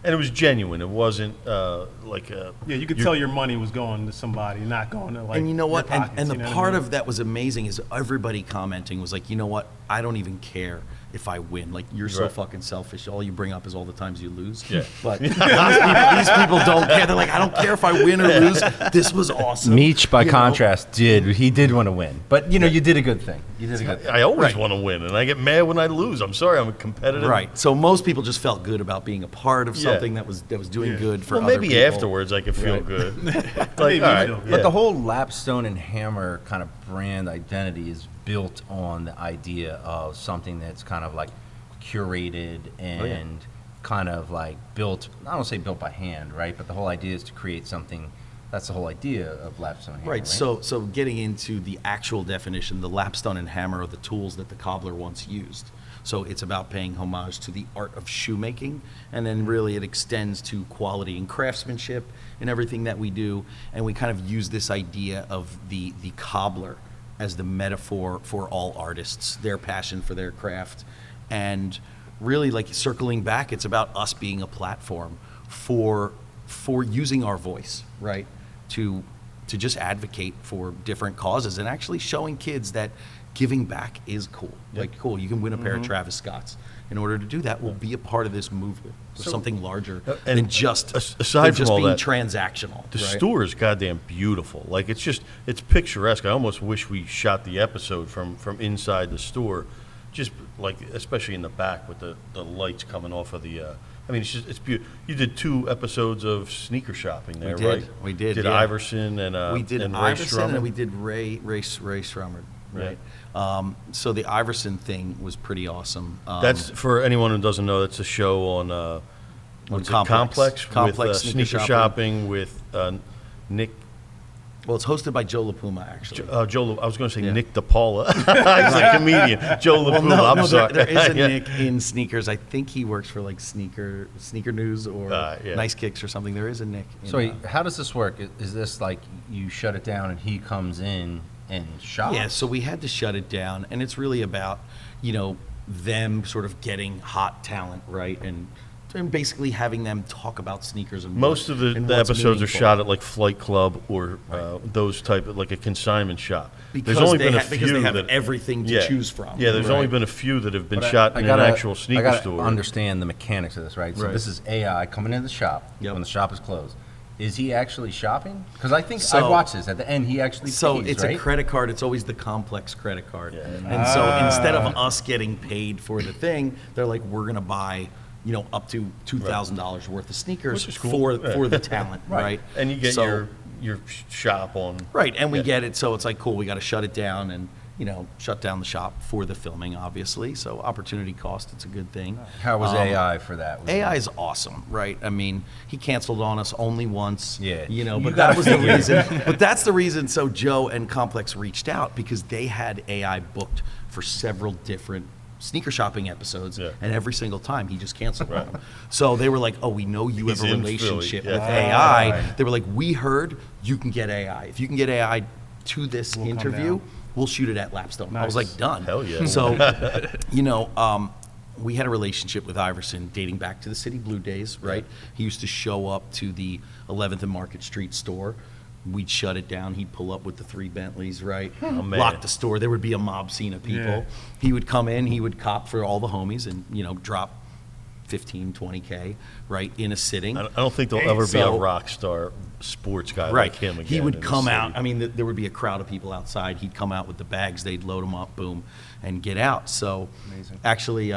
And it was genuine. It wasn't like a...
Yeah, you could tell your money was going to somebody, not going to
and you know what?
your pockets,
and the
you know what I
part
mean?
of that was amazing is everybody commenting was like, you know what? I don't even care if I win. Like, you're so
Right.
fucking selfish. All you bring up is all the times you lose.
Yeah.
But these people don't care. They're like, I don't care if I win or lose. This was awesome.
Meech, by
You know?
contrast, he did want to win. But, you did a good thing. You did a good thing.
I always
Right.
want to win, and I get mad when I lose. I'm sorry, I'm a competitive.
Right. So most people just felt good about being a part of something that was doing good for
Well,
other
maybe
people.
afterwards I could feel
Right.
good. Like,
Maybe
all
you
right,
feel good.
But the whole Lapstone and Hammer kind of brand identity is built on the idea of something that's kind of like curated and kind of like built, I don't say built by hand, right? But the whole idea is to create something, that's the whole idea of Lapstone and Hammer,
Right. So getting into the actual definition, the lapstone and hammer are the tools that the cobbler once used. So it's about paying homage to the art of shoemaking, and then really it extends to quality and craftsmanship and everything that we do. And we kind of use this idea of the cobbler as the metaphor for all artists, their passion for their craft. And really, like, circling back, it's about us being a platform for using our voice, right, to just advocate for different causes and actually showing kids that giving back is cool. Like, cool, you can win a pair of Travis Scotts. In order to do that, we'll be a part of this movement, of something larger
and
than just,
aside from all
being
that,
transactional.
The
right?
store is goddamn beautiful. Like, it's picturesque. I almost wish we shot the episode from inside the store, just like, especially in the back with the lights coming off of the. I mean, it's beautiful. You did 2 episodes of sneaker shopping there, right?
We did.
Did
yeah.
Iverson and
we did
and Ray
Iverson
Strummer?
and we did Ray Strummer, right? So the Iverson thing was pretty awesome.
That's, for anyone who doesn't know, that's a show on what's it,
Complex.
Complex with
Complex
sneaker shopping with Nick
Well, it's hosted by Joe LaPuma, actually.
I was going to say Nick DePaula. He's a comedian. Joe LaPuma. I'm sorry.
There is a Nick in sneakers. I think he works for like Sneaker News or Nice Kicks or something. There is a Nick.
So how does this work? Is this like you shut it down and he comes in and shops?
Yeah, so we had to shut it down, and it's really about, them sort of getting hot talent, right? And basically having them talk about sneakers and
most of the episodes are shot at like Flight Club or those type of like a consignment shop.
Because
there's only been a few
because they have everything to choose from.
Yeah, there's only been a few that have been shot in an actual sneaker store.
I gotta understand the mechanics of this, right? So this is AI coming into the shop when the shop is closed. Is he actually shopping? Because I think I watched this. At the end, he actually pays,
it's a credit card. It's always the complex credit card. Yeah. And so instead of us getting paid for the thing, they're like, we're going to buy up to $2,000 worth of sneakers for the talent, right?
And you get your shop on.
Right, and we get it, so it's like, cool, we got to shut it down and, shut down the shop for the filming, obviously. So opportunity cost, it's a good thing.
How was AI for that?
AI is awesome, right? I mean, he canceled on us only once,
Yeah.
but that was the reason. But that's the reason, so Joe and Complex reached out because they had AI booked for several different sneaker shopping episodes, and every single time he just canceled on them. So they were like, oh, we know you have a relationship with AI. Right. They were like, we heard you can get AI. If you can get AI to this interview, we'll shoot it at Lapstone. Nice. I was like, done.
Hell yeah.
So, we had a relationship with Iverson dating back to the City Blue days, right? He used to show up to the 11th and Market Street store. We'd shut it down. He'd pull up with the 3 Bentleys, right? Lock the store. There would be a mob scene of people. Yeah. He would come in. He would cop for all the homies and, drop 15, 20K, right, in a sitting.
I don't think there'll ever be a rock star sports guy like him again.
He would come out. I mean, there would be a crowd of people outside. He'd come out with the bags. They'd load them up, boom, and get out. So actually,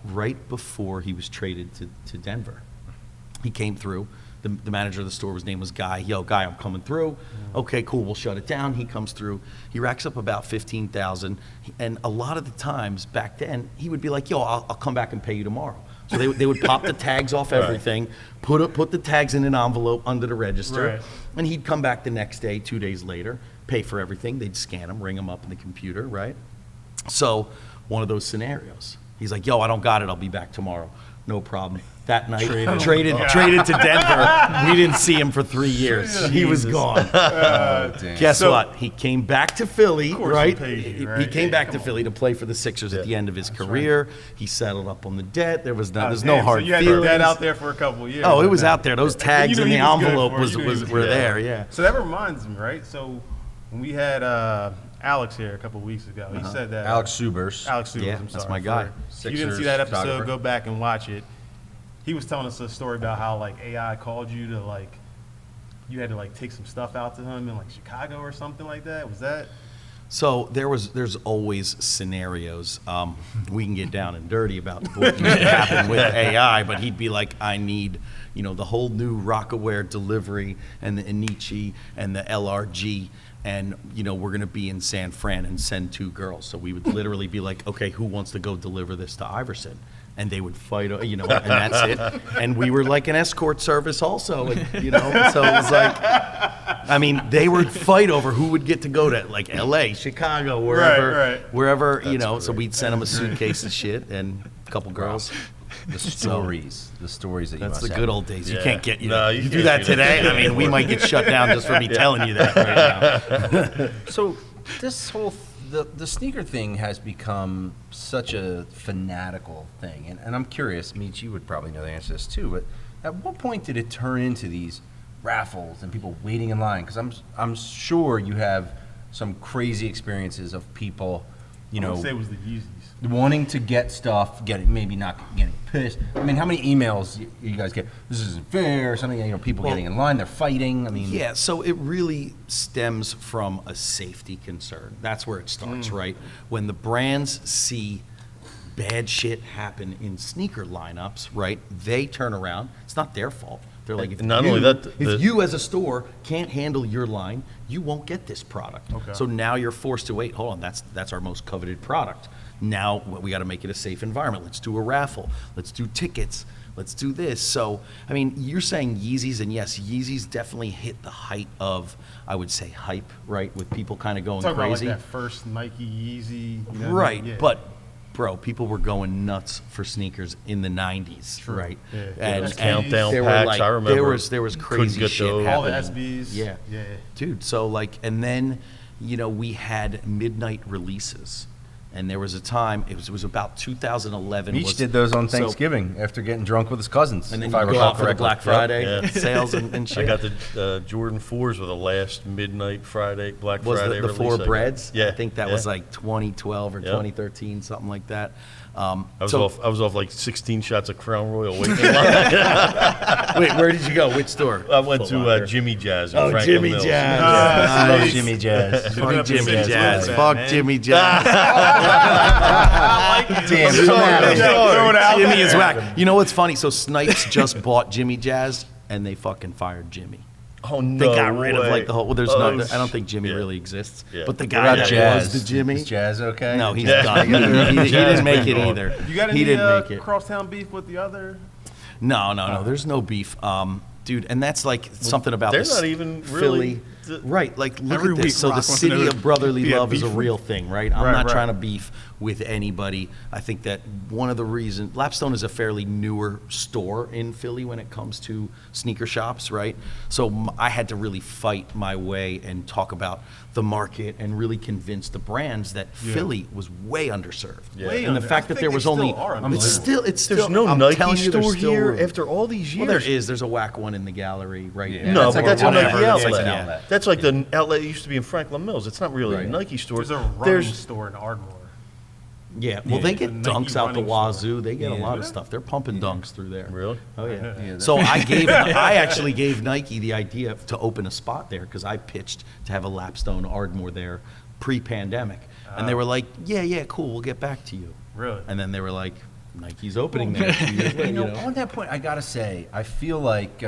right before he was traded to Denver, he came through. The manager of the store, his name was Guy. Yo, Guy, I'm coming through. Okay, cool, we'll shut it down. He comes through. He racks up about $15,000. And a lot of the times back then, he would be like, yo, I'll come back and pay you tomorrow. So they would pop the tags off everything, put the tags in an envelope under the register, and he'd come back the next day, 2 days later, pay for everything. They'd scan them, ring them up in the computer, right? So one of those scenarios. He's like, yo, I don't got it. I'll be back tomorrow. No problem. That night, traded to Denver. We didn't see him for 3 years. Jesus. He was gone. Guess what? He came back to Philly, right? He came back to Philly to play for the Sixers at the end of his career. He settled up on the debt. There's no hard feelings.
So you had your debt out there for a couple of years.
Oh, it was out there. Those tags in the envelope were there, yeah.
So that reminds me, right? So when we had Alex here a couple of weeks ago, he said that
Alex Subers,
I'm sorry.
That's my guy.
If you didn't see that episode, go back and watch it. He was telling us a story about how like AI called you to you had to take some stuff out to him in Chicago or something like that. Was that?
So there's always scenarios. We can get down and dirty about what used to happen with AI, but he'd be like, I need, the whole new Rockaware delivery and the Anichi and the LRG. And, we're going to be in San Fran and send 2 girls. So we would literally be like, okay, who wants to go deliver this to Iverson? And they would fight, and that's it. And we were like an escort service also, and, so it was like, they would fight over who would get to go to LA, Chicago, wherever, so we'd send them a suitcase of shit and a couple girls.
The stories that you
That's the
have.
good old days. You can't get you
can't
do that today. We might get shut down just for me telling you that right now.
So this whole the sneaker thing has become such a fanatical thing, and I'm curious, Meech, you would probably know the answer to this too. But at what point did it turn into these raffles and people waiting in line? Because I'm sure you have some crazy experiences of people,
I would say it was the Yeezys.
Wanting to get stuff, maybe not getting pissed. How many emails you guys get? This isn't fair, or something. People getting in line, they're fighting.
Yeah. So it really stems from a safety concern. That's where it starts, right? When the brands see bad shit happen in sneaker lineups, right? They turn around. It's not their fault. They're like, if you as a store can't handle your line, you won't get this product. Okay. So now you're forced to wait. Hold on, that's our most coveted product. Now we got to make it a safe environment. Let's do a raffle. Let's do tickets. let's do this. So, I mean, you're saying Yeezys, and yes, Yeezys definitely hit the height of, I would say, hype, right? With people kind of going
Talk
crazy.
about like that first Nike Yeezy. You know,
Right,
yeah.
but bro, people were going nuts for sneakers in the '90s,
True.
right?
Yeah.
And,
Those
and
countdown
there were,
packs,
like,
I remember.
there was
Couldn't
crazy
get
shit
those.
all the
happening.
SBs.
Yeah,
Yeah.
dude. So like, and then we had midnight releases. And there was a time, it was about 2011.
Meech did those on
so-
Thanksgiving after getting drunk with his cousins.
And then
if I
you go
recall
out for the
correctly.
Black Friday
Yeah.
sales and shit.
I got the Jordan 4s with the last midnight Black
was
Friday
the
release.
four
I got.
breads.
Yeah,
I think that was like 2012 or
Yep.
2013, something like that.
I was
so-
off like 16 shots of Crown Royal waiting in line.
Wait, where did you go? Which store?
I went
Foot
to
Locker.
Jimmy Jazz. In
Oh,
Franklin
Jimmy
Mills.
Jazz.
I love
Nice.
Jimmy Jazz.
Fuck Jimmy
Jazz.
Jazz.
Yeah,
Fuck
man.
Jimmy Jazz.
Damn,
I'm sorry.
Throw it out
Jimmy
there.
is whack. You know what's funny? So Snipes just bought Jimmy Jazz, and they fucking fired Jimmy.
Oh no!
They got rid of
way.
like the whole. Well, there's
Oh,
not. I don't think Jimmy
yeah.
really exists.
Yeah.
But the
What
guy
about
that
Jazz?
was the Jimmy.
Is Jazz okay?
No, he's
Yeah.
done. He didn't make it either.
You got
he
any
didn't make it.
crosstown beef with the other?
No. There's no beef, dude. And that's like something about
they're
this
not even
Philly.
really
Right, like look
Every
at this.
week
So
Rock
the
wants to know
city
to
of brotherly
be a
love is a
beef.
real thing, right? I'm
Right,
not
right.
trying to beef with anybody. I think that one of the reasons Lapstone is a fairly newer store in Philly when it comes to sneaker shops, right? So I had to really fight my way and talk about the market and really convince the brands that Philly was way underserved.
Yeah.
Way
And the
under.
fact
I
that there
think
was
they
only,
still are
it's still,
There's
no
no
Nike
Nike
store
store here after all these years.
Well, there's a whack one in the gallery right
Yeah.
now.
No,
That's
but
like
that's a
whatever.
Nike
It's
outlet.
like an outlet.
That's like the outlet used to be in Franklin Mills. It's not really
Right.
a Nike store.
There's a running store in Ardmore.
Yeah, well, they get
the Nike
dunks out the
running store.
wazoo. They get a
Yeah.
lot of stuff. They're pumping dunks through there.
Really?
Oh yeah.
Yeah,
So I actually gave Nike the idea to open a spot there because I pitched to have a Lapstone Ardmore there pre-pandemic, and they were like, "Yeah, cool. We'll get back to you."
Really?
And then they were like, "Nike's opening there." 2 years later,
You know, on that point, I gotta say, I feel like,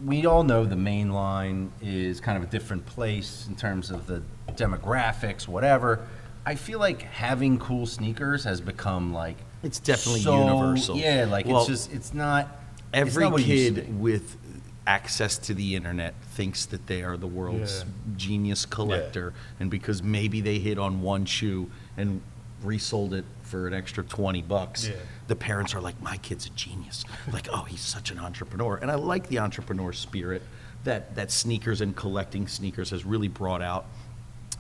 we all know the main line is kind of a different place in terms of the demographics, whatever. I feel like having cool sneakers has become like
It's definitely
so-
universal.
Yeah, like
Well,
it's not. it's
Every
not what it used to
kid
be.
with access to the internet thinks that they are the world's genius collector, and because maybe they hit on one shoe and resold it for an extra $20,
Yeah.
the parents are like, "My kid's a genius." Like, "Oh, he's such an entrepreneur," and I like the entrepreneur spirit that sneakers and collecting sneakers has really brought out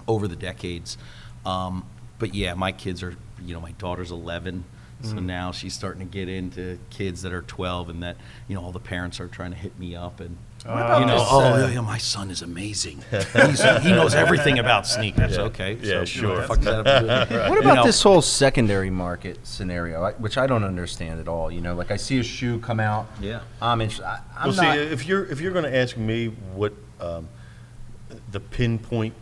over the decades. But yeah, my kids are, my daughter's 11. So now she's starting to get into kids that are 12, and that, all the parents are trying to hit me up and,
about this,
yeah, my son is amazing. He knows everything about sneakers. Okay.
Yeah,
so
sure.
What the fuck does that have to do with it?
What about this whole secondary market scenario, which I don't understand at all? Like I see a shoe come out.
Yeah.
I'm interested. I'm
Well,
not.
see, if you're going to ask me what the pinpoint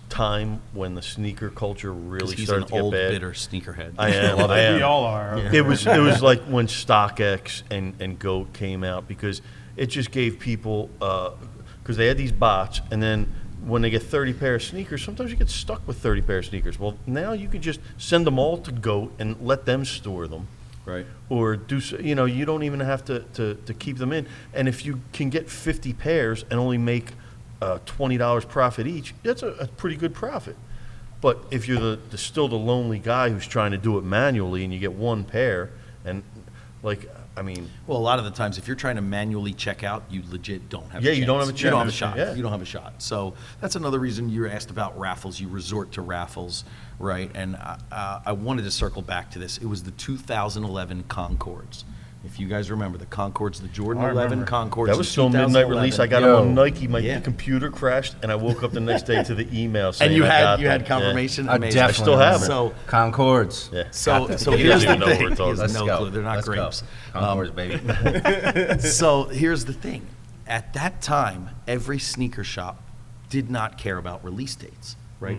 time when the sneaker culture
'Cause
really
he's
started
an
to get
old,
bad,
bitter sneakerhead.
I am.
We all are.
It was like when StockX and GOAT came out, because it just gave people, because they had these bots, and then when they get 30 pair of sneakers, sometimes you get stuck with 30 pair of sneakers. Well, now you can just send them all to GOAT and let them store them.
Right.
Or you don't even have to keep them in. And if you can get 50 pairs and only make $20 profit each, that's a pretty good profit. But if you're still the lonely guy who's trying to do it manually and you get one pair, and
Well, a lot of the times, if you're trying to manually check out, you legit don't have.
Yeah,
a
you
chance.
don't have a
You don't have a
chance.
shot.
Yeah.
You don't have a shot. So that's another reason you're asked about raffles. You resort to raffles, right? And I wanted to circle back to this. It was the 2011 Concords. If you guys remember the Concords, the Jordan
I
11
remember.
Concords.
that was
in
still midnight
2011.
release. I got
Yo.
them on Nike. My
Yeah.
computer crashed, and I woke up the next day to the email saying
And you
I
had
got
you had
them.
confirmation.
I
Amazing.
definitely
still have
remember.
So
Concords.
Yeah.
so
He
here's
doesn't
the
even know what
thing.
we're talking
He has
Let's
no
go.
clue. They're not
Let's go.
grapes.
Concords, baby.
So here's the thing. At that time, every sneaker shop did not care about release dates, right?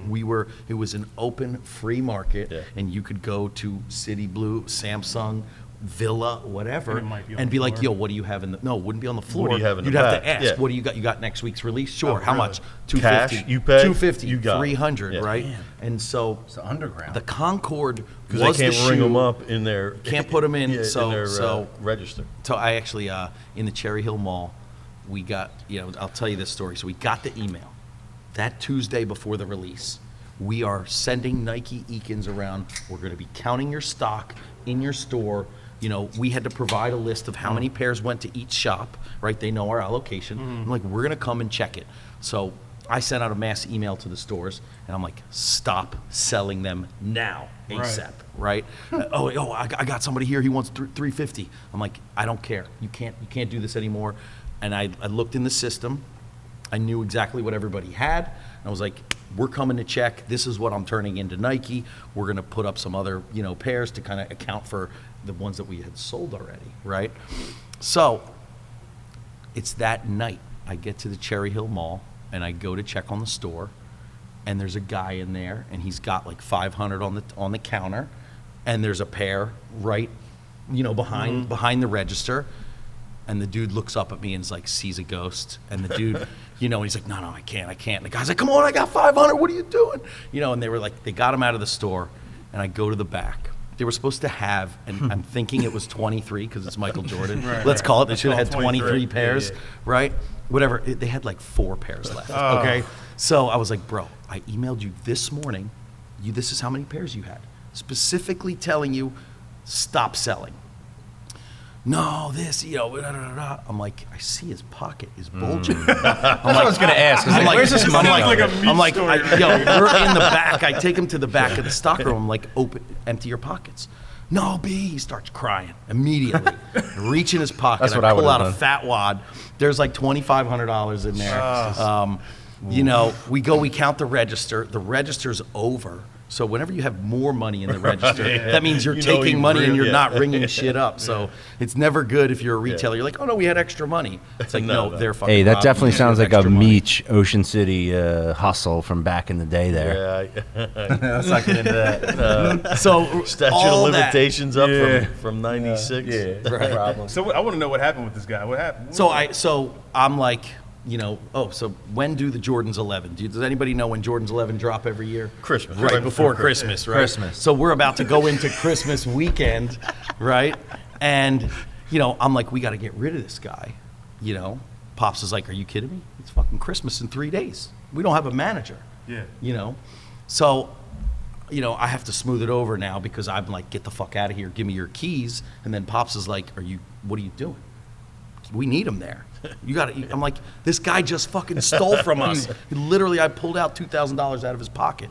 It was an open, free market,
Yeah.
and you could go to City Blue, Samsung, villa, whatever,
And it might be on
and
the
be like,
floor.
yo, what do you have in the? No, it wouldn't be on the floor.
What do you have in the
You'd have
back?
to ask.
Yeah.
What do you got? You got next week's release? Sure.
Oh,
How
really?
much?
Cash,
250.
you pay,
250.
you got it.
300.
Yeah.
Right. And so
It's the underground.
the Concorde
Because
was
they can't
the
ring
shoe.
them up in their
Can't put 'em in,
yeah,
so-
in their,
so-
register.
So I actually, in the Cherry Hill Mall, we got, I'll tell you this story. So we got the email that Tuesday before the release. We are sending Nike Eakins around. We're going to be counting your stock in your store. We had to provide a list of how many pairs went to each shop, right? They know our allocation. I'm like, we're going to come and check it. So I sent out a mass email to the stores, and I'm like, stop selling them now, ASAP, right? I got somebody here. He wants $350. I'm like, I don't care. You can't do this anymore. And I looked in the system. I knew exactly what everybody had. I was like, we're coming to check. This is what I'm turning into Nike. We're going to put up some other, pairs to kind of account for the ones that we had sold already, right? So it's that night. I get to the Cherry Hill Mall, and I go to check on the store, and there's a guy in there, and he's got like 500 on the counter, and there's a pair right, behind the register. And the dude looks up at me and is like, sees a ghost. And the dude, he's like, no, I can't. And the guy's like, come on, I got 500. What are you doing? And they were like, they got him out of the store. And I go to the back. They were supposed to have, and I'm thinking it was 23 because it's Michael Jordan. Let's call it. They should have had 23 pairs, right? Whatever. They had like 4 pairs left. Okay. So I was like, bro, I emailed you this morning. This is how many pairs you had. Specifically telling you, stop selling. No, this, I'm like, I see his pocket is bulging.
That's what I was going to ask.
I'm like,
where's this money
like
going?
a Meech
I'm like,
story.
we're in the back. I take him to the back of the stock room. I'm like, empty your pockets. No, B. He starts crying immediately. Reach in his pocket.
That's what
I
I
pull
would've
out
done.
a fat wad. There's like $2,500 in there. We count the register. The register's over. So whenever you have more money in the register, that means you're taking money and you're not ringing shit up. So it's never good if you're a retailer. You're like, oh no, we had extra money. It's like, no, they're fucking.
Hey, that
robbing
definitely
you.
sounds
There's
like a
extra money.
Meech Ocean City hustle from back in the day there.
Yeah.
Let's not get into that.
So
Statute
all
of
that-
limitations up from 96.
Yeah, problem.
So I want to know what happened with this guy. What happened?
So I'm like, so when do the Jordans 11? Does anybody know when Jordans 11 drop every year?
Christmas.
Right before Christmas, right?
Christmas.
So we're about to go into Christmas weekend, right? And, I'm like, we got to get rid of this guy. Pops is like, are you kidding me? It's fucking Christmas in 3 days. We don't have a manager.
Yeah.
So, I have to smooth it over now because I'm like, get the fuck out of here. Give me your keys. And then Pops is like, what are you doing? We need him there. I'm like, this guy just fucking stole from us. Literally, I pulled out $2,000 out of his pocket.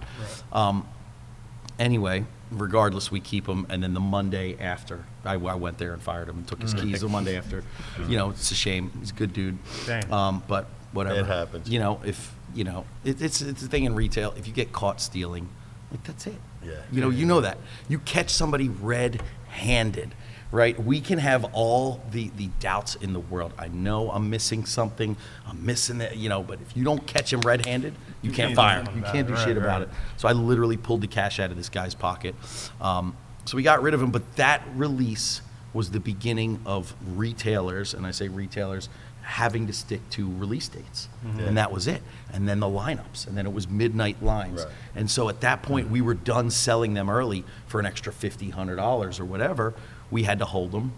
Anyway, regardless, we keep him. And then the Monday after, I went there and fired him and took his keys the Monday after. It's a shame. He's a good dude. But whatever.
It happens.
It's a thing in retail. If you get caught stealing, like that's it.
Yeah.
You know that. You catch somebody red-handed. Right? We can have all the doubts in the world. I know I'm missing something. I'm missing that, but if you don't catch him red-handed, you can't fire him. You can't do shit about it. So I literally pulled the cash out of this guy's pocket. So we got rid of him, but that release was the beginning of retailers, and I say retailers, having to stick to release dates. And that was it. And then the lineups, and then it was midnight lines.
Right.
And so at that point, we were done selling them early for an extra $50, $100 or whatever. We had to hold them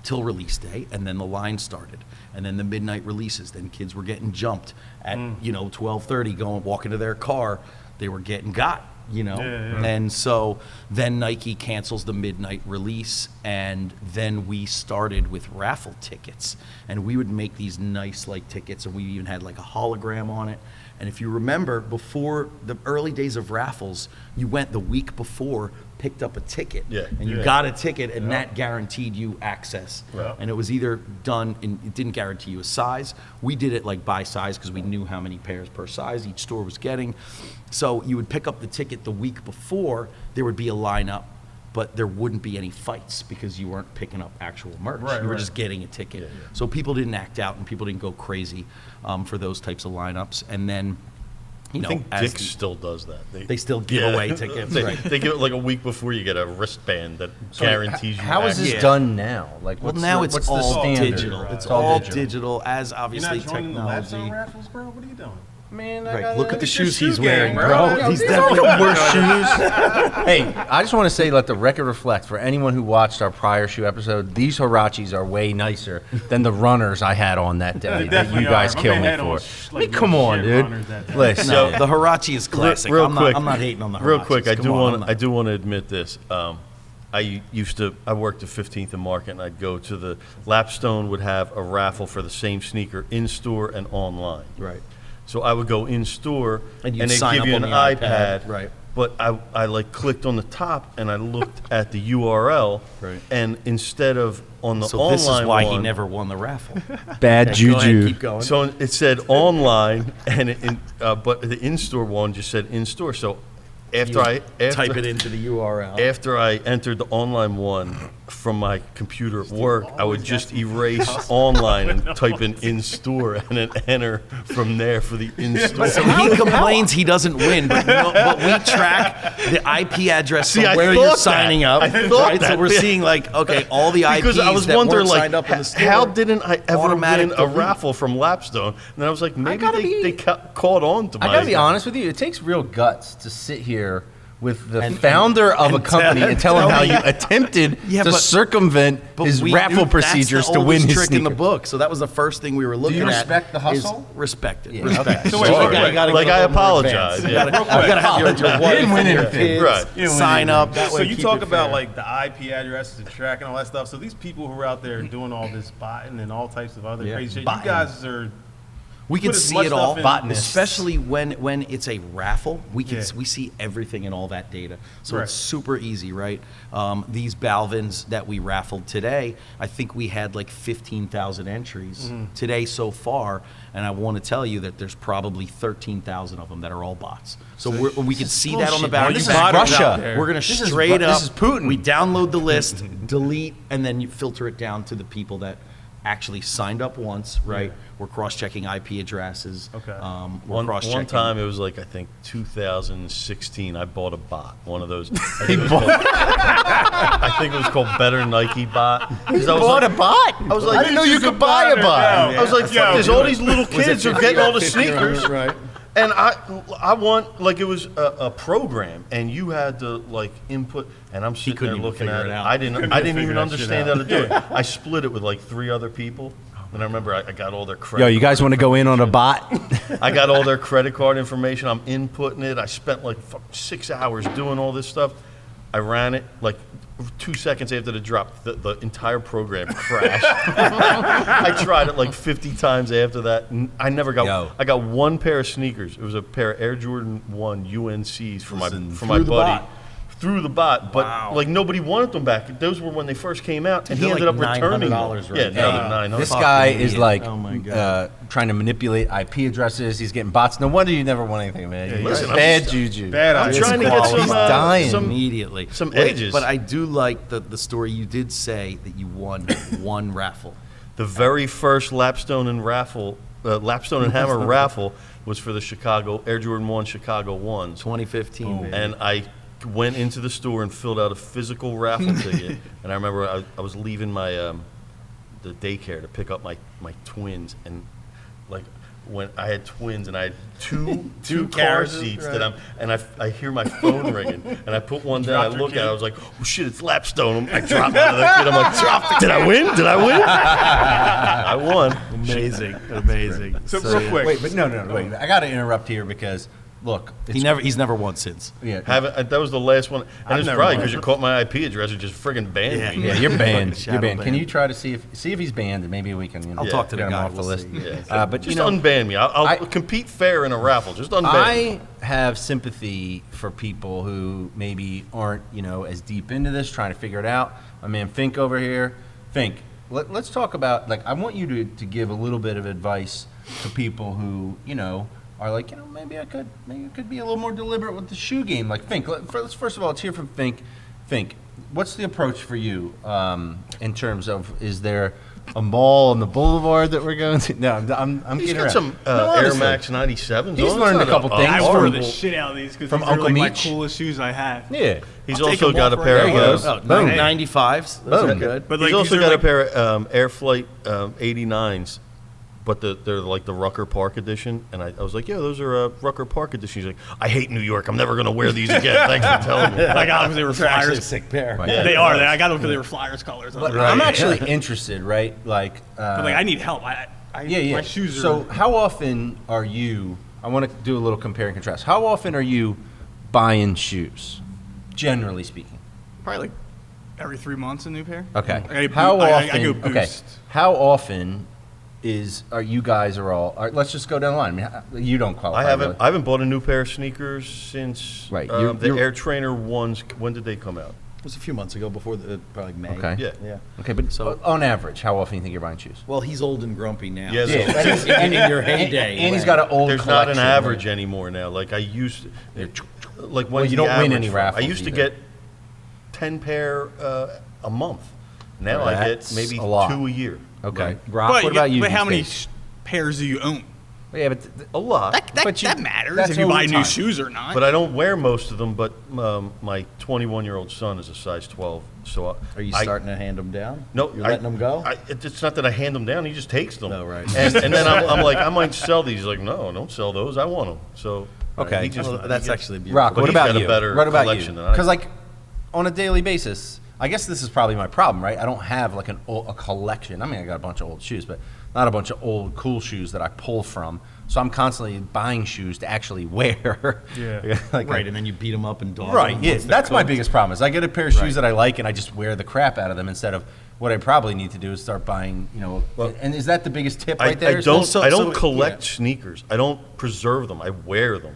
till release day, and then the line started, and then the midnight releases. Then kids were getting jumped at 12:30, walking to their car. They were getting got, And so then Nike cancels the midnight release, and then we started with raffle tickets, and we would make these nice tickets, and we even had like a hologram on it. And if you remember, before the early days of raffles, you went the week before, picked up a ticket, and you got a ticket, and that guaranteed you access.
Yeah.
And it was either done, it didn't guarantee you a size. We did it by size because we knew how many pairs per size each store was getting. So you would pick up the ticket the week before, there would be a lineup, but there wouldn't be any fights because you weren't picking up actual merch. You were just getting a ticket. So people didn't act out and people didn't go crazy for those types of lineups. And then you know,
I think
as
Dick's
the-
still does that.
they still give away tickets.
They give it like a week before you get a wristband that guarantees you.
How is this
Yeah.
done now? Like,
Well,
what's
now
the,
it's
what's the
all
standard?
digital.
Right.
It's
all
all
digital.
digital as
You're
obviously
not joining the
technology.
Lapstone raffles, bro? What are you doing?
Man,
Right, look at the shoes
shoe
he's
game,
wearing,
bro.
bro. He's definitely
worse shoes. Hey, I just want to say, let the record reflect for anyone who watched our prior shoe episode. These Huaraches are way nicer than the runners I had on that day
They
that
definitely
you guys
are. My
killed
man
me
had
for.
on,
I mean,
like,
come on,
shit
dude.
runners that day.
Listen,
No, the Huarache is classic.
Real
I'm
quick.
not hating on the Huaraches.
Real quick, I
Come
do
on,
want
I'm not.
I do want to admit this. I worked at 15th and Market, and I'd go to the Lapstone would have a raffle for the same sneaker in store and online.
Right.
So I would go in store,
And
and
you'd
they'd
sign
give
up
you
on
an
the iPad, right.
But I like clicked on the top and I looked at the URL,
Right.
and instead of on the
So
online
this is why
one,
he never won the raffle.
Bad
Go ahead,
juju.
keep going.
So it said online, and but the in-store one just said in-store. So after
Type it into the URL.
After I entered the online one from my computer at work, I would just erase online and type in store and then enter from there for the in-store.
So he complains he doesn't win, but we track the IP address
See,
from
I
where
thought
you're
that.
signing up.
I thought
right? So
that.
we're seeing like, okay, all the IPs
Because I was
that
wondering,
weren't
like,
signed up in the store.
how didn't I ever
automatic
win a
delete.
raffle from Lapstone? And I was like, maybe
gotta
they caught on to my...
I gotta be honest with you. It takes real guts to sit here with the
And-
founder of a
and
company and tell him how you attempted
Yeah,
to
but-
circumvent
But
his
we
raffle
knew
procedures
that's the
to win
oldest
his
trick in the
sneaker.
book. So that was the first thing we were looking at.
respect the
is
hustle?
Respect it.
Yeah,
Respect
okay.
it.
So wait,
You
real
gotta-
quick.
you gotta
Like,
go
I
a little more
apologize.
advanced.
Yeah.
You gotta have your wife
didn't win
and your
anything.
kids
Right.
You didn't win
sign up. That
So
way
you
keep
talk
it
about
fair.
like the IP addresses and tracking all that stuff. So these people who are out there doing all this botting and all types of other
Yeah.
crazy shit,
Botting.
you guys are.
We can
put as
see
much
it all,
stuff in-
Botanists.
especially when it's a raffle. We
Yeah.
see everything in all that data, so
Right.
it's super easy, right? These Balvins that we raffled today, I think we had like 15,000 entries today so far, and I want to tell you that there's probably 13,000 of them that are all bots. So we can see that on the
bullshit, man.
value.
This is
map.
Russia.
We're gonna
This is
straight
Ru-
up.
this is Putin.
We download the list, delete, and then you filter it down to the people that actually signed up once, right? We're cross-checking IP addresses.
Okay.
We're
One
cross-checking.
time, it was like, I think 2016, I bought a bot, one of those. I think it was called Better Nike Bot. 'Cause I was like,
a bot?
I was like,
I didn't know you could buy a bot.
I was like, fuck this, all these little kids are getting all the sneakers.
right?
And I want, like, it was a program, and you had to, like, input, and I'm sitting there
couldn't even
looking
figure
at
it
it.
out.
I didn't
figure
even
that
understand
shit
how to do it. I split it with, like, 3 other people, and I remember I got all their credit.
Yo, you guys want to go in on a bot?
I got all their credit card information. I'm inputting it. I spent like 6 hours doing all this stuff. I ran it like 2 seconds after the drop. The entire program crashed. I tried it like 50 times after that. I never got.
Yo.
I got one pair of sneakers. It was a pair of Air Jordan 1 UNCs for my
Through the
buddy.
bot.
Through the bot, but
Wow.
like nobody wanted them back. Those were when they first came out, and he
They're
ended
like
up returning them.
$900 right
Yeah,
now.
another 900.
This guy
Fucking
is
idiot.
like
Oh my God.
trying to manipulate IP addresses. He's getting bots. No wonder you never won anything, man.
Yeah,
You're
listen, I'm
bad
just-
juju.
Bad
I'm
idea.
trying to get
quality.
some,
He's dying.
Immediately.
some
Wait,
edges.
But I do like the story. You did say that you won one raffle.
The very first Lapstone and Hammer raffle was for the Chicago Air Jordan 1 Chicago 1s.
2015, baby.
And I went into the store and filled out a physical raffle ticket. And I remember I was leaving my the daycare to pick up my twins, and like when I had twins and I had two car
carriages,
seats
right.
I hear my phone ringing, and I put one down. I
Dropped your
look at it.
kid.
I was like, oh shit, it's Lapstone. I dropped out of the kid. I'm like, did I win? Did I win? I won.
Amazing.
So real quick.
Wait, but no. Wait. I got to interrupt here because look,
He's never won since.
Yeah,
That was the last one, and it's
never
probably
won.
because you caught my IP address and just friggin' banned me.
Yeah, you're banned.
Shadow
You're banned. Can
ban.
you try to see if he's banned, and maybe we can.
I'll talk to the
get him
guy.
off the
We'll
list.
see.
Yeah.
But
Just
you know,
unban me. I'll
I-
compete fair in a raffle. Just unban me.
I have sympathy for people who maybe aren't, as deep into this, trying to figure it out. My man Fink over here. Fink, let's talk about, like, I want you to give a little bit of advice to people who, are like, maybe I could be a little more deliberate with the shoe game. Like, Fink, first of all, let's hear from Fink. Fink, what's the approach for you in terms of, is there
a mall on the boulevard that we're going to. No, I'm
He's
kidding
got
around.
some
No,
Air
honestly.
Max 97s.
He's
on.
learned
It's
a
not
couple things.
I
Horrible.
wear the shit out of these because
From
these are
Uncle
like my
Meech?
coolest shoes I have.
Yeah.
He's
I'll take
also
them
got a
off
pair
right
of.
now.
Oh,
Boom.
95s. Those are
Boom.
good.
But
He's
like,
also
these are
got a
like,
pair of Air Flight 89s, but they're like the Rucker Park edition. And I was like, yeah, those are Rucker Park edition. He's like, I hate New York. I'm never going to wear these again. Thanks for telling me.
I got them because they were
They're actually a
Flyers.
sick pair.
Right.
Yeah.
They are. I got them because they were Flyers colors.
But
But
I'm actually interested, right? Like,
like, I need help.
yeah.
My shoes are.
So how often are you? I want to do a little compare and contrast. How often are you buying shoes, generally speaking?
probably like every 3 months a new pair.
Okay.
I
How often?
I go
Okay.
boost.
How often are you guys let's just go down the line. I mean, you don't qualify.
I haven't
really.
I haven't bought a new pair of sneakers since
Right.
the Air Trainer ones. When did they come out?
It was a few months ago before probably May.
Okay.
Yeah.
Yeah.
Okay, but
So-
on average, how often do you think you're buying shoes?
Well, he's old and grumpy now.
Yeah,
Yeah,
so
and
in your heyday.
and he's got an old.
there's not an
collection,
average
right?
anymore now. Like I used, like
Well,
when
you don't win any raffles
I used to
either.
get 10 pair a month. Now I
That's
get maybe
a lot.
2 a year.
Okay.
Rock,
But,
what about you?
but how
these
many
days?
pairs do you own?
Yeah, but
A lot.
That matters
that's
if you buy
over
new
time.
shoes or not.
But I don't wear most of them. But my 21-year-old son is a size 12, so
Are you
I-
starting to hand them down?
No,
You're letting them go?
It's not that I hand them down; he just takes them.
Oh, right.
And then I'm like, I might sell these. He's like, no, don't sell those. I want them. So
Okay.
he just,
Well, that's actually beautiful.
Rock,
But
what
he's
about
got a
you?
better
What about
collection
you?
than I
Because
do.
like on a daily basis, I guess this is probably my problem, right? I don't have like a collection. I mean, I got a bunch of old shoes, but not a bunch of old cool shoes that I pull from. So I'm constantly buying shoes to actually wear.
Yeah.
like
Right, and then you beat them up and dog
Right,
them
yeah.
once they're
That's my
cooked.
biggest problem is I get a pair of shoes
Right.
that I like and I just wear the crap out of them instead of what I probably need to do is start buying, and is that the biggest tip right there?
I don't
So-
I don't
so-
collect
yeah.
sneakers. I don't preserve them. I wear them.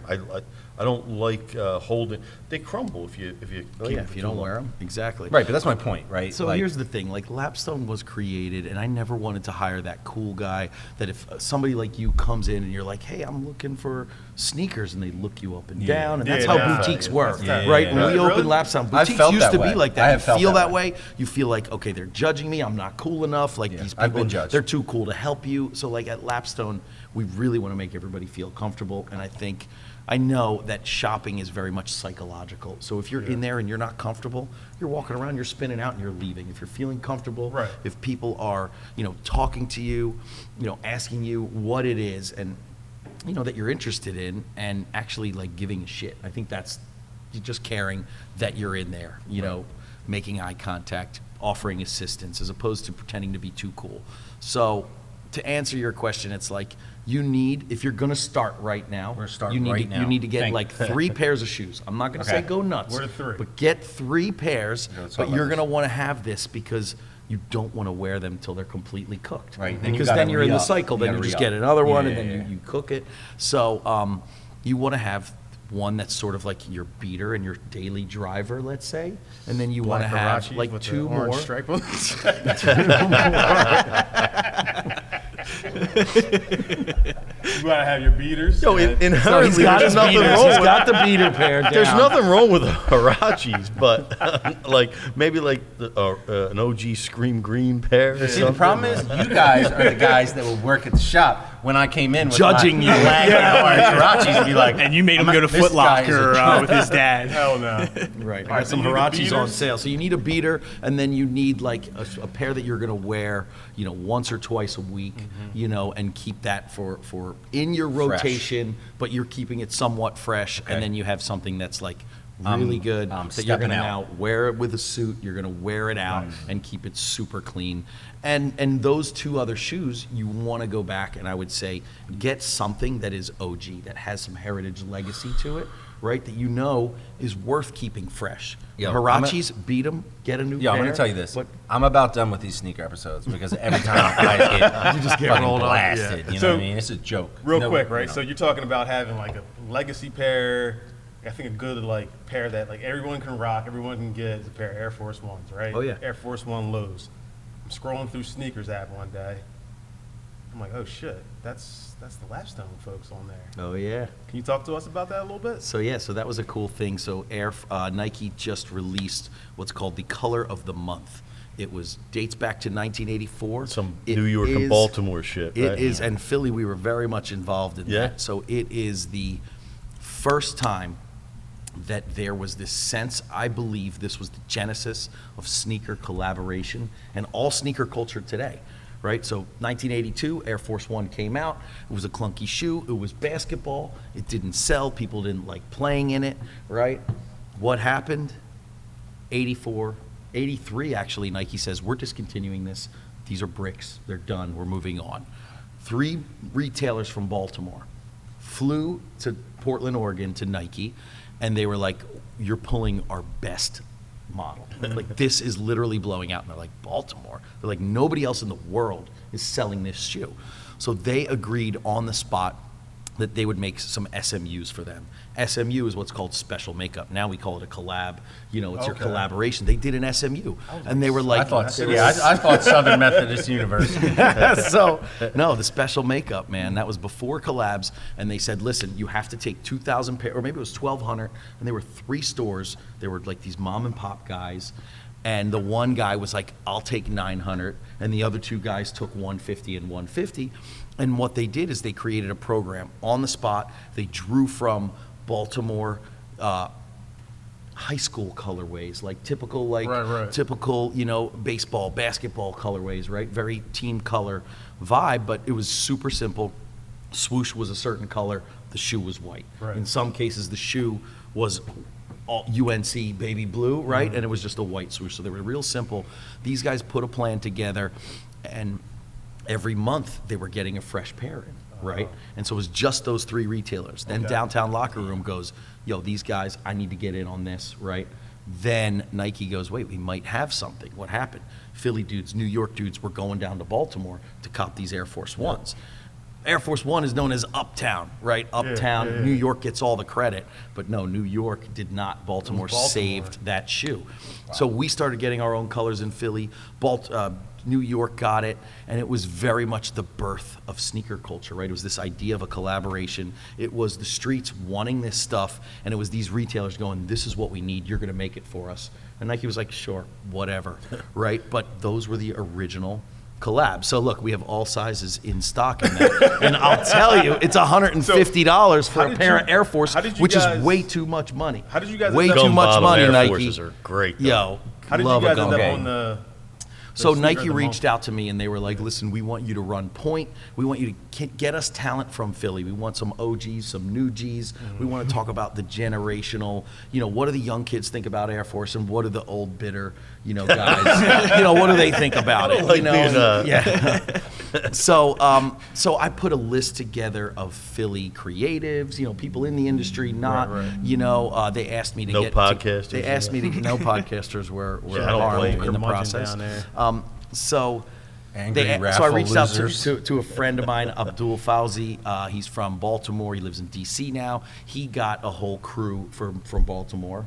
I don't like holding. They crumble if you
Oh,
keep
yeah,
them
if
for
you
too
don't
long.
wear them. Exactly.
Right, but that's my point, right?
So
Like-
here's the thing, like Lapstone was created, and I never wanted to hire that cool guy that if somebody like you comes in and you're like, hey, I'm looking for sneakers, and they look you up and down, and that's
Yeah,
how
yeah.
boutiques
Yeah,
work,
that's
right?
yeah.
When we
Really?
opened Lapstone,
I've
boutiques
felt
used
that
to
way.
be like
I
that.
have
You
felt
feel
that
that way. You feel like, okay, they're judging me, I'm not cool enough, like
Yeah,
these
I've
people,
been judged.
they're too cool to help you. So like at Lapstone, we really want to make everybody feel comfortable, and I know that shopping is very much psychological. So if you're in there and you're not comfortable, you're walking around, you're spinning out, and you're leaving. If you're feeling comfortable,
Right.
if people are, talking to you, asking you what it is, and that you're interested in, and actually like giving a shit. I think that's just caring that you're in there. Making eye contact, offering assistance, as opposed to pretending to be too cool. So to answer your question, it's like if you're going to start right now,
We're starting
you need
right
to,
now.
you need to get
Thank-
like 3 pairs of shoes. I'm not going to say
Okay.
go nuts,
Where to 3?
but get 3 pairs.
let's talk
But
about
you're
this.
going to want to have this because you don't want to wear them until they're completely cooked.
Right, then you
Because
gotta
then you're in the
re-up.
cycle.
You
Then
gotta
you just
re-up.
get another one,
Yeah,
and then
yeah, yeah.
you cook it. So you want to have one that's sort of like your beater and your daily driver, let's say, and then you want to have
Huaraches
like
with the
2
orange
more.
stripe on the You gotta have your beaters.
Yo,
and-
inherently,
got
there's
his
nothing
beaters.
wrong
He's
with
got the beater pair down.
There's nothing wrong with Huaraches, but like maybe like an OG Scream Green pair or
See, the
something.
problem is you guys are the guys that would work at the shop when I came in with
Judging
my
you.
Huaraches and be like,
and you made him
"I'm
go to
not- this
Foot
guy is a
Locker
jerk."
with his dad.
Hell no.
Right. I
Alright,
got
so
some
you need the
Huaraches on
beaters?
sale. So you need a beater, and then you need like a pair that you're going to wear, once or twice a week, and keep that for in your rotation, but you're keeping it somewhat fresh,
Okay.
and then you have something that's like really good
I'm
that you're going to
stepping
now
out.
wear it with a suit. You're going to wear it out and keep it super clean. And those 2 other shoes, you want to go back, and I would say get something that is OG, that has some heritage legacy to it, right? That is worth keeping fresh.
Yo,
Huaraches, beat them, get a new
Yeah,
pair.
I'm going to tell you this.
But
I'm about done with these sneaker episodes because every time guys get, you just get fucking
rolled up,
blasted.
yeah.
You know
So,
what I mean? It's a joke.
Real
No,
quick, right?
you know.
So you're talking about having like a legacy pair. I think a good like pair that like everyone can rock, everyone can get is a pair of Air Force Ones, right?
Oh, yeah.
Air Force One lows. I'm scrolling through sneakers app one day. I'm like, oh shit, that's the Lapstone folks on there.
oh yeah.
Can you talk to us about that a little bit?
So so that was a cool thing. So Nike just released what's called the Color of the Month, It dates back to 1984.
Some New York and Baltimore shit.
It
right?
is, and Philly, we were very much involved in that. So it is the first time that there was this sense, I believe this was the genesis of sneaker collaboration and all sneaker culture today, right? So 1982, Air Force One came out. It was a clunky shoe. It was basketball. It didn't sell. People didn't like playing in it, right? What happened? 83, actually, Nike says, we're discontinuing this. These are bricks. They're done. We're moving on. 3 retailers from Baltimore flew to Portland, Oregon to Nike, and they were like, you're pulling our best model. Like, this is literally blowing out. And they're like, Baltimore? They're like, nobody else in the world is selling this shoe. So they agreed on the spot that they would make some SMUs for them. SMU is what's called special makeup. Now we call it a collab. You know, it's your collaboration. They did an SMU, and they were like,
I thought Southern Methodist University.
So, no, the special makeup, man, that was before collabs, and they said, listen, you have to take 2,000 pairs, or maybe it was 1,200, and there were 3 stores. There were like these mom and pop guys, and the one guy was like, I'll take 900, and the other 2 guys took 150 and 150. And what they did is they created a program on the spot. They drew from Baltimore high school colorways, like typical, typical, you know, baseball, basketball colorways, right? Very team color vibe, but it was super simple. Swoosh was a certain color. The shoe was white. Right. In some cases, the shoe was all UNC baby blue, right? Mm-hmm. And it was just a white swoosh. So they were real simple. These guys put a plan together, and every month they were getting a fresh pair in, right? And so it was just those 3 retailers. Then Downtown Locker Room goes, yo, these guys, I need to get in on this, right? Then Nike goes, wait, we might have something. What happened? Philly dudes, New York dudes were going down to Baltimore to cop these Air Force Ones. Air Force One is known as Uptown, right? Uptown, New York gets all the credit. But no, New York did not. Baltimore saved that shoe. Wow. So we started getting our own colors in Philly. New York got it, and it was very much the birth of sneaker culture, right? It was this idea of a collaboration. It was the streets wanting this stuff, and it was these retailers going, this is what we need, you're gonna make it for us. And Nike was like, sure, whatever, right? But those were the original collabs. So look, we have all sizes in stock in that. And I'll tell you, it's $150 for a pair of Air Force, which is way too much money.
How did you guys
way too much money,
Air
Nike.
Forces are great, though.
Yo,
how did you guys end up on the
So Nike reached out to me and they were like, listen, we want you to run point. We want you to get us talent from Philly. We want some OGs, some new Gs. We want to talk about the generational, you know, what do the young kids think about Air Force and what do the old bitter, you know, guys, you know, what do they think about it?
Like
you know? Yeah. So I put a list together of Philly creatives, you know, people in the industry, not, you know, they asked me to
no
get.
podcasters.
They asked me to get, no podcasters were
I don't
harmed
blame
in the
curmudgeon
process.
down there.
So I
reached
losers.
out to a friend of mine, Abdul Fauzi. He's from Baltimore. He lives in D.C. now. He got a whole crew from Baltimore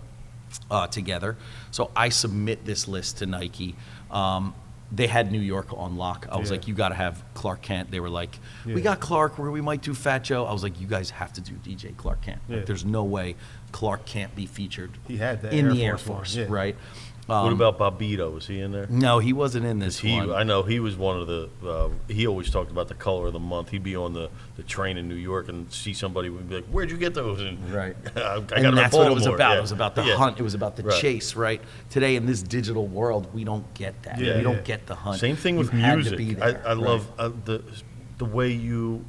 together. So I submit this list to Nike. They had New York on lock. I was like, you got to have Clark Kent. They were like, we got Clark, where we might do Fat Joe. I was like, you guys have to do DJ Clark Kent. Like, there's no way Clark can't be featured
He had that
in
Air
the Air
Force
Force,
one,
right?
What about Bobito? Was he in there?
No, he wasn't in this one.
I know he was one of the. He always talked about the color of the month. He'd be on the train in New York and see somebody would be like, "Where'd you get those?" And
Right.
I got
And
them
that's
in
what it was
Baltimore.
about.
Yeah.
It was about the hunt. It was about the chase, right? Today in this digital world, we don't get that. We don't get the hunt.
Same thing with
You had to
music.
be there,
I love the way you.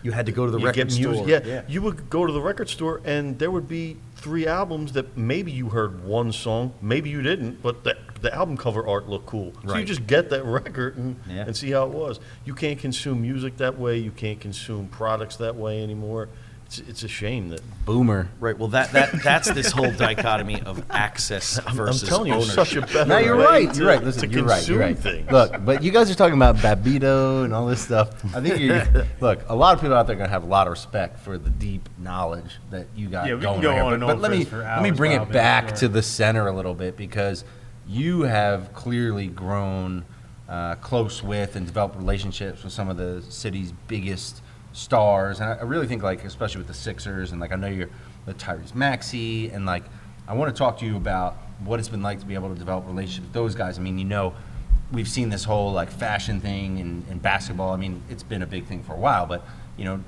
You had to go to the
you
record
get music.
store.
Yeah, you would go to the record store and there would be 3 albums that maybe you heard one song, maybe you didn't, but the album cover art looked cool. So you just get that record and see how it was. You can't consume music that way. You can't consume products that way anymore. It's a shame that
Boomer.
Right. Well, that's this whole dichotomy of access versus
I'm telling you,
ownership.
such a better
No, you're
way
right.
to-
You're right. Listen,
to
you're right.
consume
You're right.
things.
Look, but you guys are talking about Babito and all this stuff. I think look, a lot of people out there are gonna have a lot of respect for the deep knowledge that you got
Yeah, we
going
can go
right here.
on and
But
on
let me
for
let me
hours
bring it
about it,
back
sure.
to the center a little bit, because you have clearly grown close with and developed relationships with some of the city's biggest stars, and I really think, like, especially with the Sixers, and like I know you're the Tyrese Maxey, and like I want to talk to you about what it's been like to be able to develop relationships with those guys. I mean, we've seen this whole like fashion thing in basketball. I mean, it's been a big thing for a while, but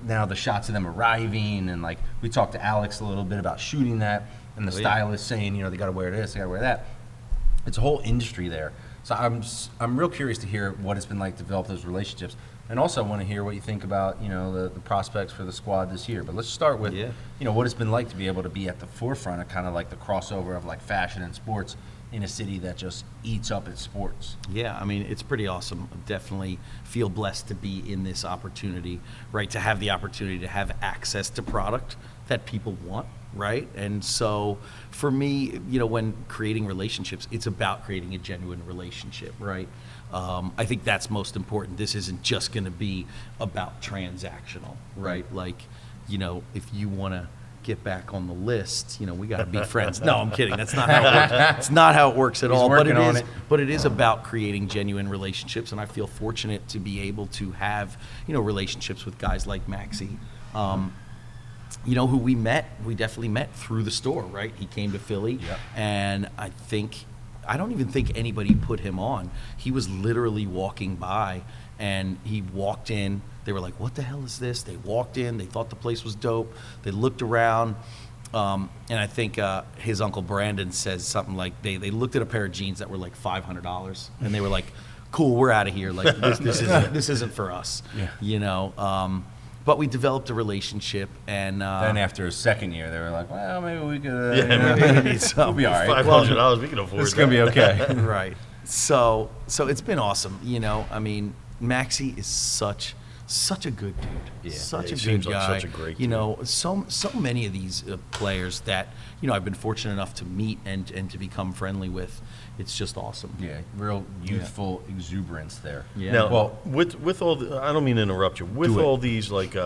now the shots of them arriving, and like we talked to Alex a little bit about shooting that, and the stylist saying, they got to wear this, they got to wear that. It's a whole industry there. So I'm real curious to hear what it's been like to develop those relationships, and also I want to hear what you think about the prospects for the squad this year. But let's start with what it's been like to be able to be at the forefront of kind of like the crossover of like fashion and sports in a city that just eats up its sports.
Yeah, I mean, it's pretty awesome. Definitely feel blessed to be in this opportunity, right? To have the opportunity to have access to product that people want, right? And so for me, when creating relationships, it's about creating a genuine relationship, right? I think that's most important. This isn't just going to be about transactional, right? Like, if you want to get back on the list, we got to be friends. No, I'm kidding. That's not how it works. It's not how it works at all. But it is about creating genuine relationships, and I feel fortunate to be able to have, relationships with guys like Maxie, who we definitely met through the store, right? He came to Philly, and I don't even think anybody put him on. He was literally walking by, and he walked in. They were like, what the hell is this? They walked in. They thought the place was dope. They looked around. And I think his uncle Brandon says something like they looked at a pair of jeans that were like $500, and they were like, cool, we're out of here. Like, this isn't for us, But we developed a relationship, and
then after a second year, they were like, well, maybe we could
maybe we need some.
We'll be all right.
$500, we can afford it.
It's going to be okay.
Right. So it's been awesome. I mean, Maxie is such a good dude. Such a good guy.
Like such a great dude.
So many of these players that I've been fortunate enough to meet and to become friendly with. It's just awesome.
Yeah, real youthful exuberance there.
Yeah.
Now,
well,
with all the, I don't mean to interrupt you. With all these like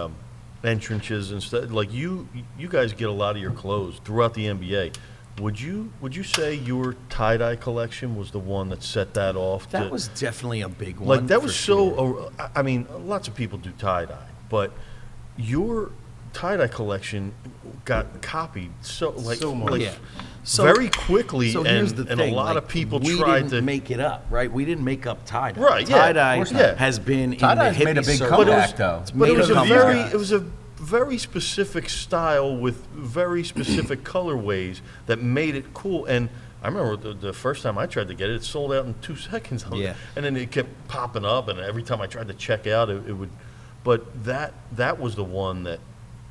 entrances and stuff, like you guys get a lot of your clothes throughout the NBA. Would you say your tie-dye collection was the one that set that off?
That was definitely a big one.
Like that was
sure.
I mean, lots of people do tie-dye, but your tie-dye collection got copied so much.
Yeah.
Very quickly,
so here's the thing,
and a lot of people
we
tried
didn't
to
make it up, right? We didn't make up tie-dye.
Right, yeah,
tie-dye
of course not.
has been
tie-dye's
in the
made a
hippie
big
circle.
comeback, though.
But it
Made
was a very specific style with very specific colorways that made it cool. And I remember the first time I tried to get it, it sold out in 2 seconds.
Yeah.
And then it kept popping up, and every time I tried to check out, it would. But that was the one that.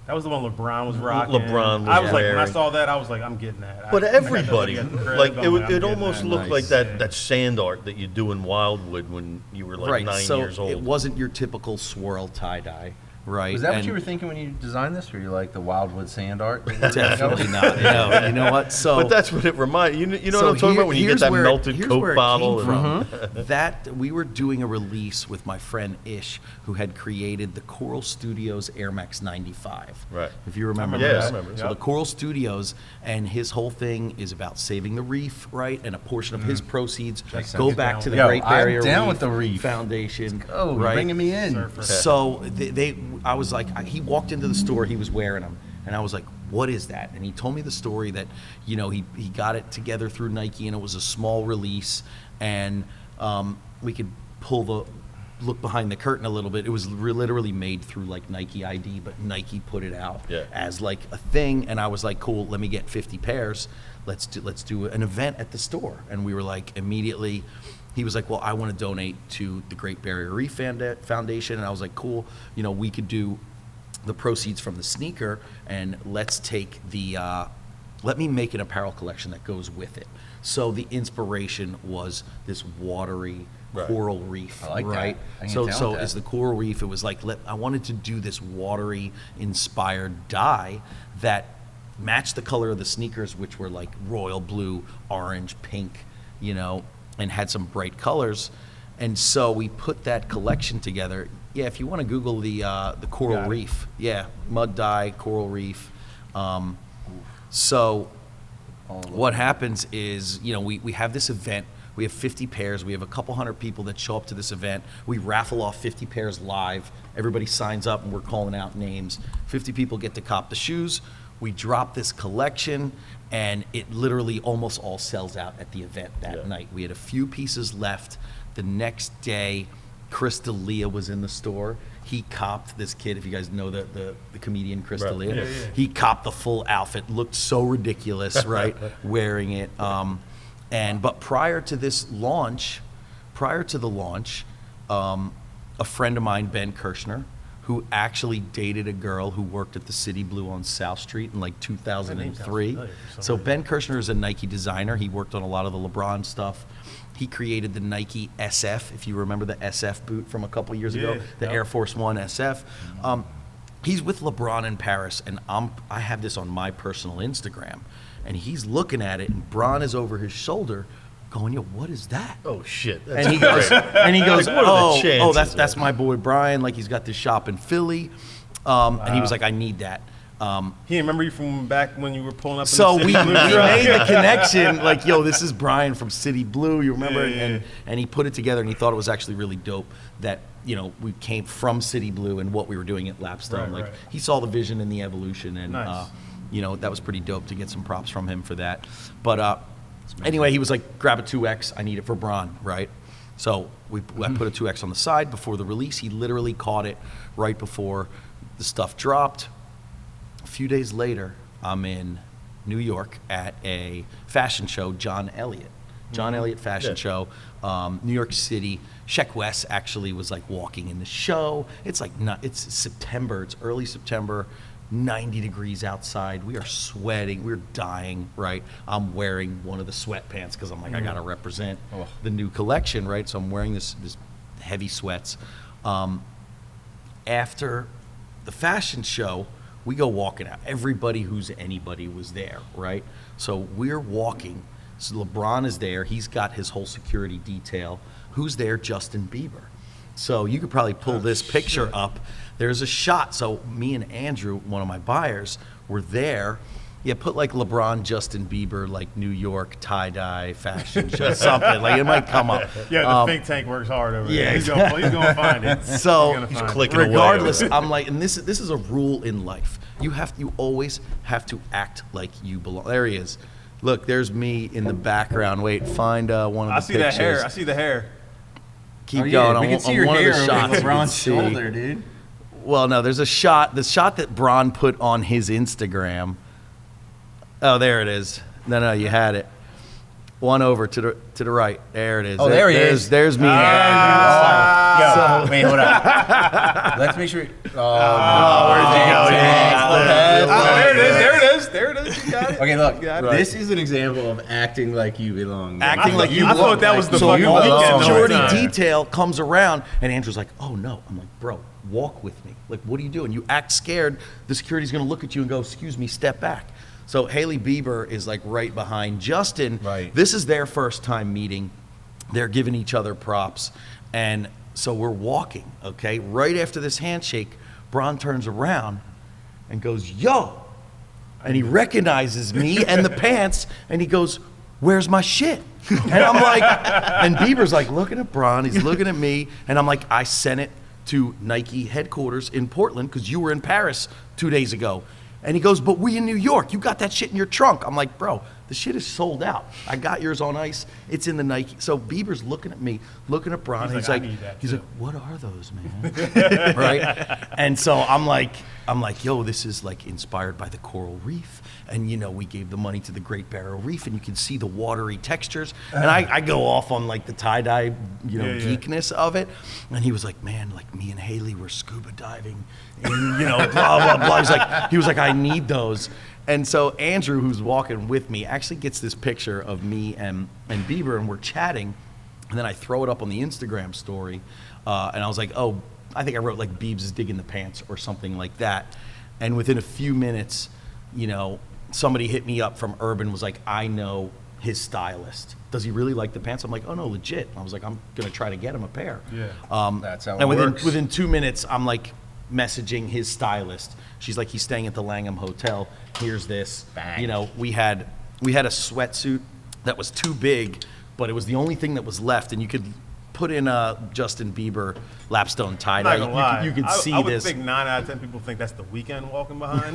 That was the one LeBron was rocking.
LeBron was
I was like, when I
wearing.
saw that, I was like, I'm getting that.
But everybody, like
I'm
it almost
getting
looked
that.
like that sand art that you do in Wildwood when you were like
right.
9
so
years old.
it wasn't your typical swirl tie-dye, right?
was that what you were thinking when you designed this? Were you like the Wildwood sand art?
Definitely not. No, you know what? So,
But that's what it reminded you know
so
what I'm talking about when you get
here's
that
where-
melted
here's
Coke
where it
bottle.
came
and-
from. That we were doing a release with my friend Ish, who had created the Coral Studios Air Max 95.
Right.
If you remember
Yeah,
that.
I remember.
So
Yep.
the Coral Studios, and his whole thing is about saving the reef, right? And a portion of his proceeds go back to the
Yo,
Great Barrier
I'm down
Reef
with the reef.
Foundation.
Oh, you're
right?
bringing me in.
Surfer.
So I was like, he walked into the store, he was wearing them, and I was like, what is that? And he told me the story that, he got it together through Nike, and it was a small release, and we could look behind the curtain a little bit. It was literally made through like Nike ID, but Nike put it out as like a thing, and I was like, cool, let me get 50 pairs. Let's do an event at the store. And we were like, immediately, he was like, well, I want to donate to the Great Barrier Reef Foundation. And I was like, cool, we could do the proceeds from the sneaker, and let's take let me make an apparel collection that goes with it. So the inspiration was this watery coral reef,
I like that.
right?
I can
So
get down
so
with that.
as the coral reef, it was like I wanted to do this watery inspired dye that matched the color of the sneakers, which were like royal blue, orange, pink, and had some bright colors. And so we put that collection together. Yeah, if you want to Google the coral reef, mud dye, coral reef. So what happens is, we have this event. We have 50 pairs. We have a couple hundred people that show up to this event. We raffle off 50 pairs live. Everybody signs up, and we're calling out names. 50 people get to cop the shoes. We drop this collection, and it literally almost all sells out at the event that night. We had a few pieces left. The next day, Chris D'Elia was in the store. He copped this kid, if you guys know the comedian Chris D'Elia. He copped the full outfit, looked so ridiculous, right, wearing it. But prior to the launch, a friend of mine, Ben Kirshner, who actually dated a girl who worked at the City Blue on South Street in like 2003. So Ben Kirshner is a Nike designer. He worked on a lot of the LeBron stuff. He created the Nike SF, if you remember the SF boot from a couple years ago, the Air Force One SF. He's with LeBron in Paris, and I have this on my personal Instagram, and he's looking at it, and Bron is over his shoulder going, yo, what is that?
Oh, shit.
And he goes, oh, that's my boy Brian. Like, he's got this shop in Philly. And he was like, I need that.
He didn't remember you from back when you were pulling up.
So
in the
we
City Blue
made
truck.
the connection, like, yo, this is Brian from City Blue, you remember? And he put it together, and he thought it was actually really dope that, you know, we came from City Blue and what we were doing at Lapstone. He saw the vision and the evolution, and, you know, that was pretty dope to get some props from him for that. But anyway, he was like, grab a 2X, I need it for Bron, right? So I put a 2X on the side before the release. He literally caught it right before the stuff dropped. A few days later, I'm in New York at a fashion show, John Elliott fashion show, New York City. Sheck West actually was like walking in the show. It's September, it's early September, 90 degrees outside. We are sweating, we're dying, right? I'm wearing one of the sweatpants because I'm like, I gotta represent the new collection, right? So I'm wearing this heavy sweats. After the fashion show, we go walking out. Everybody who's anybody was there, right? So we're walking. So LeBron is there. He's got his whole security detail. Who's there? Justin Bieber. So you could probably pull this picture up. There's a shot. So me and Andrew, one of my buyers, were there. Yeah, put like LeBron, Justin Bieber, like New York tie-dye fashion show, something. Like, it might come up.
Yeah, the think tank works hard over there. He's gonna find it.
So
he's
clicking
regardless,
away.
I'm like, and this is a rule in life. You always have to act like you belong. There he is. Look, there's me in the background. Wait, find one of the pictures.
I see the hair.
Keep going.
We can see your
one
hair
of the
over
shots.
LeBron's shoulder, dude.
Well, no, there's a shot. The shot that Bron put on his Instagram. Oh, there it is. No, you had it. One over to the right. There it is.
Oh, there he is.
There's me.
Wait, hold on. Let's make sure.
There it is. You got it.
Okay, look. This is an example of acting like you belong.
Acting like you
I
belong.
thought that was the
So
fucking
all the
weekend.
security
the whole time.
detail comes around, and Andrew's like, "Oh no!" I'm like, "Bro, walk with me. Like, what are you doing? You act scared. The security's gonna look at you and go, "Excuse me, step back." So Hailey Bieber is like right behind Justin.
Right.
This is their first time meeting. They're giving each other props, and so we're walking. Okay, right after this handshake, Bron turns around and goes, "Yo." And he recognizes me and the pants, and he goes, "Where's my shit?" And I'm like, and Bieber's like looking at Bron, he's looking at me, and I'm like, I sent it to Nike headquarters in Portland because you were in Paris 2 days ago. And he goes, "But we in New York, you got that shit in your trunk." I'm like, "Bro, the shit is sold out. I got yours on ice. It's in the Nike." So Bieber's looking at me, looking at Bron, and he's like, "What are those, man?" Right? And so I'm like, "Yo, this is like inspired by the coral reef, and you know, we gave the money to the Great Barrier Reef, and you can see the watery textures." And I go off on like the tie-dye, geekness of it. And he was like, "Man, like me and Haley were scuba diving, and blah blah blah." He was like, "I need those." And so Andrew, who's walking with me, actually gets this picture of me and Bieber, and we're chatting. And then I throw it up on the Instagram story, and I was like, "Oh," I think I wrote like "Biebs is digging the pants" or something like that. And within a few minutes, somebody hit me up from Urban, was like, "I know his stylist. Does he really like the pants?" I'm like, "Oh no, legit." I was like, "I'm gonna try to get him a pair."
Yeah.
That's how it
and
works.
within 2 minutes, I'm like messaging his stylist. She's like, "He's staying at the Langham Hotel. Here's this."
Bang.
We had a sweatsuit that was too big, but it was the only thing that was left, and you could put in a Justin Bieber Lapstone
I'm
tie-dye.
not gonna lie.
You can see
I would
this.
think 9 out of 10 people think that's the Weeknd walking behind.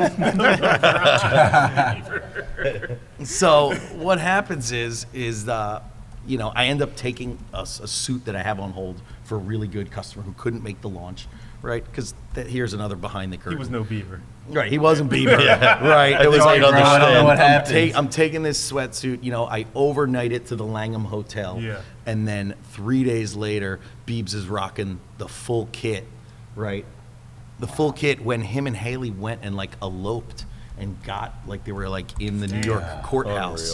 So what happens is you know, I end up taking a suit that I have on hold for a really good customer who couldn't make the launch, right? Because here's another behind the curtain.
He was no Bieber.
Right, he wasn't Bieber. Right,
I think I understand.
I don't know what happened.
I'm taking this sweatsuit, you know, I overnight it to the Langham Hotel.
Yeah.
And then 3 days later, Biebs is rocking the full kit, right? The full kit when him and Haley went and like eloped and got, like they were like in the New York courthouse.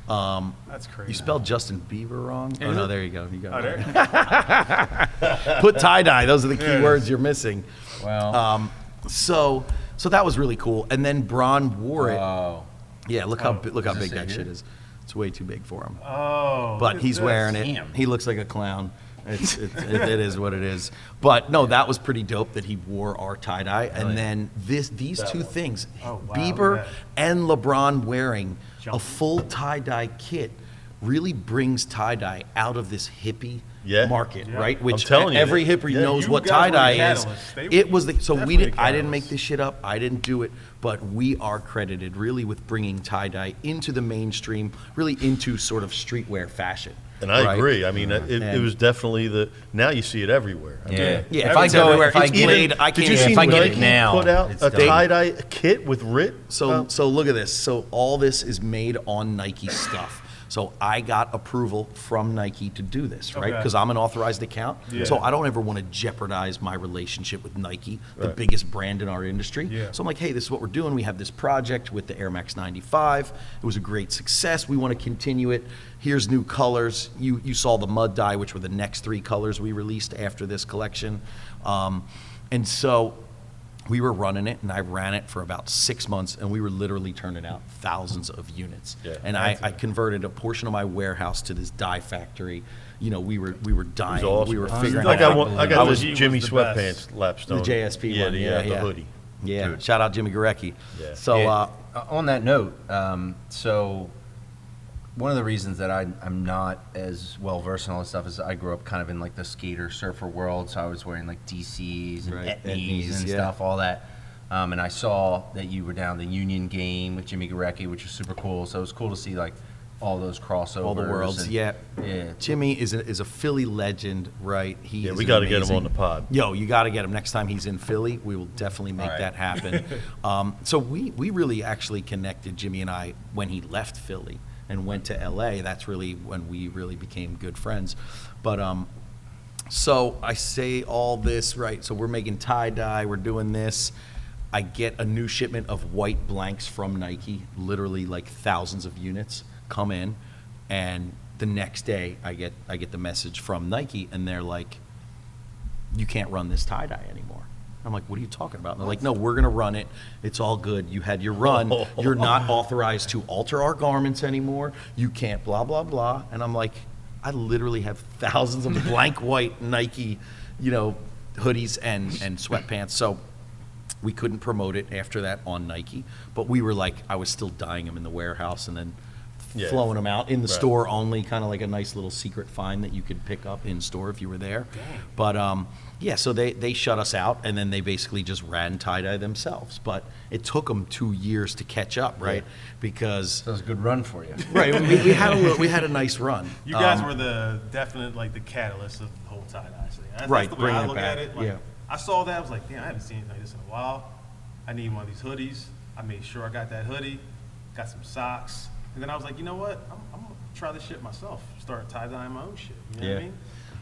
That's crazy.
You spelled Justin Bieber wrong? Oh, no, there you go. You got it.
there.
Put tie-dye. Those are the key words you're missing.
Wow.
So that was really cool. And then Braun wore it.
Wow.
Yeah, look how big
this
that
it
shit
here?
is. It's way too big for him.
Oh.
But
look at
he's
this.
wearing it.
Damn.
He looks like a clown. It is what it is. But no, that was pretty dope that he wore our tie-dye. And then these two things,
Oh, wow,
Bieber
look at that.
and LeBron wearing a
Jumping.
full tie-dye kit really brings tie-dye out of this hippie market,
Yeah.
right? Which
telling you,
every hippie knows
you
what
guys were the
tie-dye is.
catalyst. They
It
were
was so we
definitely
didn't.
the
I didn't make
catalyst.
this shit up. I didn't do it, but we are credited really with bringing tie-dye into the mainstream, really into sort of streetwear fashion.
And I
right?
agree. I mean, it was definitely now you see it everywhere. I mean,
Yeah,
If I
it's
go,
everywhere.
if I
It's
get
played.
it,
I
Did
can't.
you see
if I get it
Nike
now,
put out
it's
a
done.
tie-dye kit with Rit?
So look at this. So all this is made on Nike stuff. So I got approval from Nike to do this, right?
Okay.
Because I'm an authorized account.
Yeah.
So I don't ever want to jeopardize my relationship with Nike, the biggest brand in our industry.
Yeah.
So I'm like, hey, this is what we're doing. We have this project with the Air Max 95. It was a great success. We want to continue it. Here's new colors. You saw the mud dye, which were the next 3 colors we released after this collection. And so we were running it, and I ran it for about 6 months, and we were literally turning out thousands of units.
Yeah.
And I converted a portion of my warehouse to this dye factory. You know, we were dying.
Awesome.
We were figuring
I
out.
got
I
the
was-
Jimmy
was the
sweatpants
best.
Lapstone.
The JSP
yeah,
one,
the,
yeah,
the
yeah.
hoodie.
Yeah,
Dude.
shout out Jimmy Gorecki.
Yeah.
So,
Yeah. On that note, so one of the reasons that I'm not as well versed in all this stuff is I grew up kind of in like the skater surfer world, so I was wearing like DCs and
Right,
Etnies
Etnies,
and
yeah.
stuff, all that. And I saw that you were down the Union game with Jimmy Gorecki, which was super cool. So it was cool to see like all those crossovers.
all the worlds,
and-
yeah.
Yeah.
Jimmy is a Philly legend, right? He
Yeah,
is
we got to get him
amazing.
on the pod.
Yo, you got to get him next time he's in Philly. We will definitely make
All right.
that happen. So we really actually connected, Jimmy and I, when he left Philly and went to LA. That's really when we really became good friends. But so I say all this, right? So we're making tie dye. We're doing this. I get a new shipment of white blanks from Nike, literally like thousands of units come in, and the next day I get the message from Nike, and they're like, you can't run this tie-dye anymore. I'm like, what are you talking about? And they're like, no, we're going to run it. It's all good. You had your run. You're not authorized to alter our garments anymore. You can't blah, blah, blah. And I'm like, I literally have thousands of blank white Nike, hoodies and sweatpants. So we couldn't promote it after that on Nike, but we were like, I was still dyeing them in the warehouse and then
Yeah.
flowing them out in the
Right.
store only, kind of like a nice little secret find that you could pick up in store if you were there. But yeah, so they shut us out, and then they basically just ran tie-dye themselves. But it took them 2 years to catch up, right? Because
That was a good run for you.
right, we had a nice run.
You guys were the definite, like, the catalyst of the whole tie-dye thing. That's
Right,
the way
bringing
I
it
look
back,
at it. Like,
yeah.
I saw that, I was like, damn, I haven't seen anything like this in a while. I need one of these hoodies. I made sure I got that hoodie, got some socks. And then I was like, you know what? I'm going to try this shit myself. Start tie-dyeing my own shit. You know what I mean?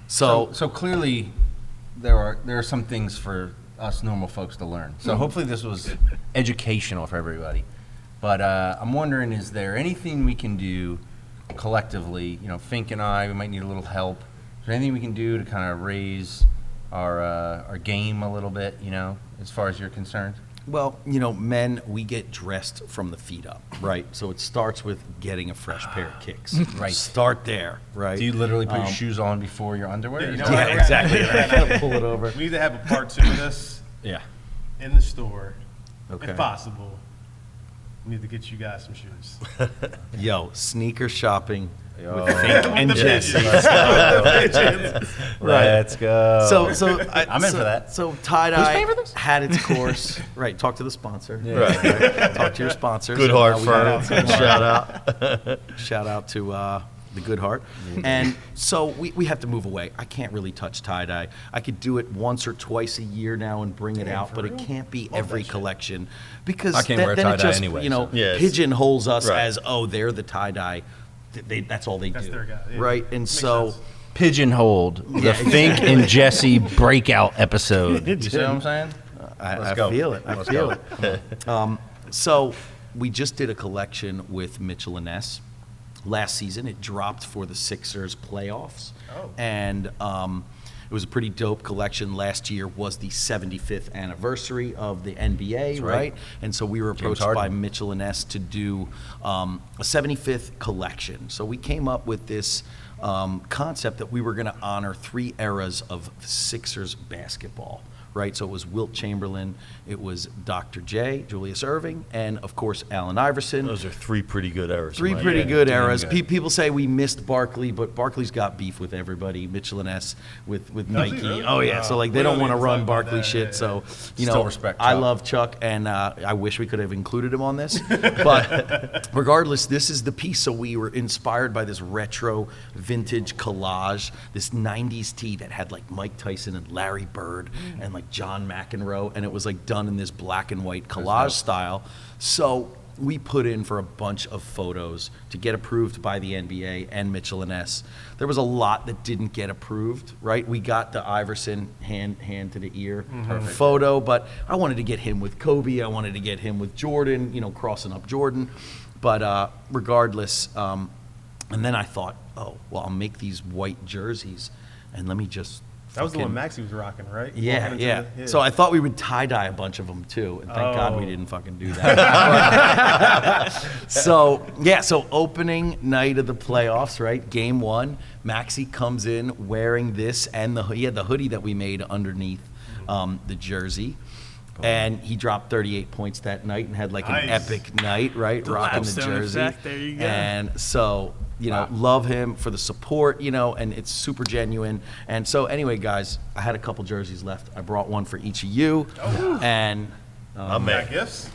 So clearly, there are some things for us normal folks to learn. So hopefully this was educational for everybody. But I'm wondering, is there anything we can do collectively? Fink and I, we might need a little help. Is there anything we can do to kind of raise our game a little bit? As far as you're concerned.
Well, men, we get dressed from the feet up, right? So it starts with getting a fresh pair of kicks.
Right.
Start there, right?
Do you literally put your shoes on before your underwear?
You know
Yeah,
what?
exactly. I gotta pull it over.
We need to have a part 2 of this
Yeah.
in the store,
Okay.
if possible. We need to get you guys some shoes.
Yo, sneaker shopping Fink and Jesse.
Let's go.
I'm in for that.
So tie-dye
paying for this?
had its course. Right, talk to the sponsor.
Right.
Talk to your sponsors.
Good Heart Firm. Shout out.
Shout out to the Good Heart. And so we have to move away. I can't really touch tie-dye. I could do it once or twice a year now and bring it out, but it can't be every collection because
I can't wear
then it
tie-dye
just,
anyway,
you know,
so.
Yeah,
pigeonholes us
right.
as, oh, they're the tie-dye. That's all they
That's
do.
their guy, yeah.
Right? And
Makes
so...
sense.
Pigeonholed, the Fink and Jesse breakout episode.
You see what I'm saying?
I
go.
feel it. I
Let's
feel
go.
it. So we just did a collection with Mitchell and Ness last season. It dropped for the Sixers playoffs.
Oh.
And it was a pretty dope collection. Last year was the 75th anniversary of the NBA, right? And so we were approached by Mitchell and Ness to do a 75th collection. So we came up with this concept that we were going to honor 3 eras of Sixers basketball, right? So it was Wilt Chamberlain, it was Dr. J, Julius Erving, and of course Allen Iverson.
Those are 3 pretty good eras.
Three pretty good eras. People say we missed Barkley, but Barkley's got beef with everybody. Mitchell and S with Nike.
really?
Oh yeah, so like they
We
don't
don't
want to
even
run
talk about
Barkley
that.
shit.
Yeah,
So you
Still
know,
respect
I
Chuck.
love Chuck, and I wish we could have included him on this. But regardless, this is the piece. So we were inspired by this retro vintage collage, this '90s tee that had like Mike Tyson and Larry Bird and like John McEnroe, and it was like done in this black and white collage style. So we put in for a bunch of photos to get approved by the NBA and Mitchell and S. There was a lot that didn't get approved, right? We got the Iverson hand to the ear photo, but I wanted to get him with Kobe. I wanted to get him with Jordan, you know, crossing up Jordan. But regardless, and then I thought, oh, well, I'll make these white jerseys and let me just
That was the one
fucking-
Maxie was rocking, right?
yeah,
Walking into
yeah.
the-
So I thought we would tie-dye a bunch of them too, and thank God we
Oh.
didn't fucking do that. So opening night of the playoffs, right? Game 1, Maxie comes in wearing this, and he had the hoodie that we made underneath the jersey. And he dropped 38 points that night and had like an
Nice.
epic night, right?
The
Rocking the
Lapstone
jersey.
effect, there you go.
And so, you know, love him for the support, you know, and it's super genuine. And so anyway, guys, I had a couple jerseys left. I brought one for each of you. And
I'm
Got
in.
gifts?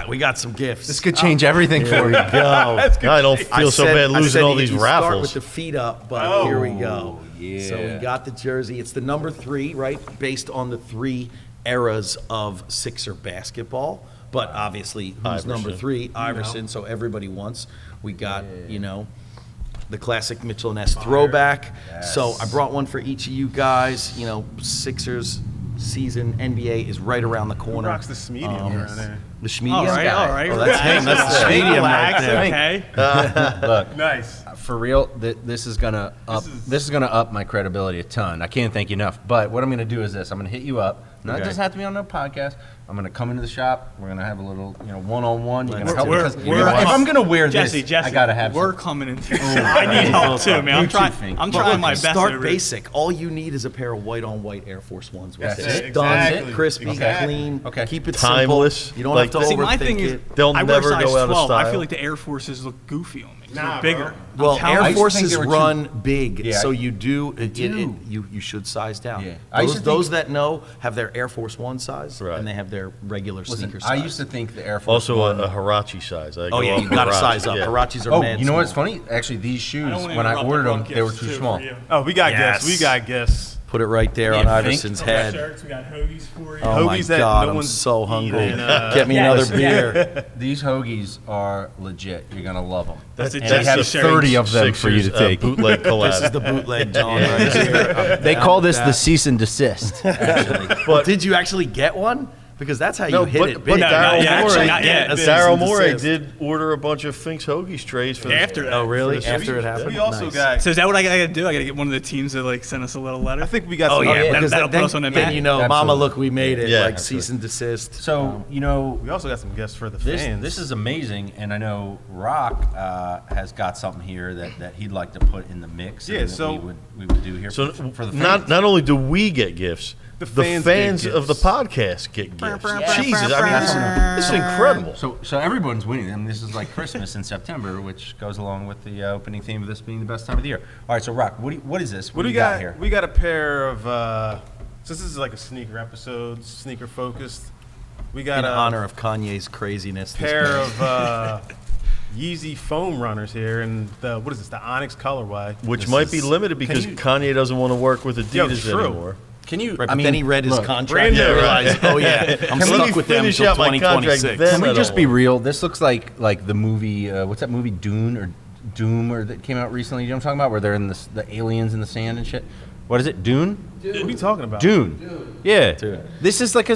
we got some gifts.
This could change everything for you.
Go. I don't feel so bad losing all these
you start with
raffles.
the feet up, but here we go.
yeah.
So we got the jersey. It's the number 3, right? Based on the 3 eras of Sixer basketball. But obviously, who's number
Iverson.
3? Iverson. So everybody wants. We got, you know, the classic Mitchell and S throwback. So I brought one for each of you guys. You know, Sixers season, NBA is right around the
Who
corner.
rocks the medium around there?
The Schmedium
All right,
guy.
all right.
Oh, that's him. That's the Schmedium right
Relax,
there.
okay.
Look,
Nice.
for real, this is gonna up. This is gonna up my credibility a ton. I can't thank you enough. But what I'm gonna do is this: I'm gonna hit you up. Not
Okay.
just have to be on the podcast. I'm gonna come into the shop. We're gonna have a little, you know, one-on-one. You're gonna help me, 'cause if I'm gonna wear this,
Jesse,
I gotta have.
we're
some.
coming into I need help too, man.
You too, Fink.
I'm
But
trying
look,
my best.
start
over here.
basic. All you need is a pair of white-on-white Air Force Ones. With
That's
it.
it.
Done,
Exactly.
crispy,
Exactly.
clean.
Okay.
Keep it
Timeless.
simple. You don't
Like,
have to
See,
overthink
my thing is,
it.
They'll
I wear
never
size
go out of
12. I
style.
feel like the Air Forces look goofy on me. They're
Nah,
bigger.
bro.
Well,
telling
Air
I used to think
Forces
they were too-
run big,
Yeah.
so you do.
do.
You should size down.
Yeah. I used to
Those
think-
that know have their Air Force One size,
Right.
and they have their regular
Listen,
sneaker size.
I used to think the Air Force
Also
One.
a Hirachi size. I
Oh
go
yeah,
off
you got to
Hirachi,
size up.
yeah.
Hirachis are
Oh,
mad
you know what's
small.
funny? Actually, these shoes,
don't wanna
when I
interrupt,
ordered
I
them,
brought
they were
gifts,
too
too,
small.
for you.
Oh, we got
Yes.
gifts. We got gifts.
Put it right there on
Fink.
Iverson's head.
Shirts, we got hoodies for you.
Oh my
Hoagies that
God,
no
I'm
one's
so hungry.
eating,
Get me
Yes.
another beer.
These hoagies are legit. You're gonna love them.
That's a
And
Jesse
they have
shirt.
30 of them for you to
Sixers,
take.
bootleg collab.
This is the bootleg John right here.
They call this the cease and desist.
But did you actually get one? Because that's how you
No,
hit
but,
it
but
big.
No, not
Daryl
yet,
Morey,
not yet.
Daryl Morey
Assist.
did order a bunch of Fink's Hoagies trays for
After that.
Oh really?
For the
After it happened.
We also
Nice.
got.
So is that what I gotta do? I gotta get one of the teams to like send us a little letter.
I think we got.
Oh
some
yeah, because
that'll
then,
put us on the
then
map.
you know, Mama,
Absolutely.
look, we made it.
Yeah,
like
absolutely.
cease and desist.
So, you know,
We also got some gifts for the
this
fans.
this is amazing, and I know Rock has got something here that he'd like to put in the mix.
Yeah,
and
so
we would we would do here
So
for the fans.
not only do we get gifts, the
fans
fans
get
of the
gifts.
podcast get gifts. Jesus, I mean, this is incredible.
So everyone's winning. I mean, this is like Christmas in September, which goes along with the opening theme of this being the best time of the year. All right, so Rock, what is this? What do you got here?
We got a pair of. Since this is like a sneaker episode, sneaker focused, we got
In
a
honor of Kanye's craziness.
pair of Yeezy foam runners here, and what is this? The Onyx colorway.
Which
This
might be
is-
limited because Kanye doesn't want to work with Adidas
true.
anymore.
Can you?
Right,
I
but
mean,
then he read his
look,
contract
brand
and
new,
realized, oh yeah, I'm
Can
stuck
we
with them
finish
until
out my contract
2026.
then?
Can we
I
just
don't
be
want-
real? This looks like the movie. What's that movie? Doom or that came out recently. You know what I'm talking about? Where they're in the aliens in the sand and shit. What is it? Dune?
What are you talking about?
Dune. Yeah.
Dune.
This is like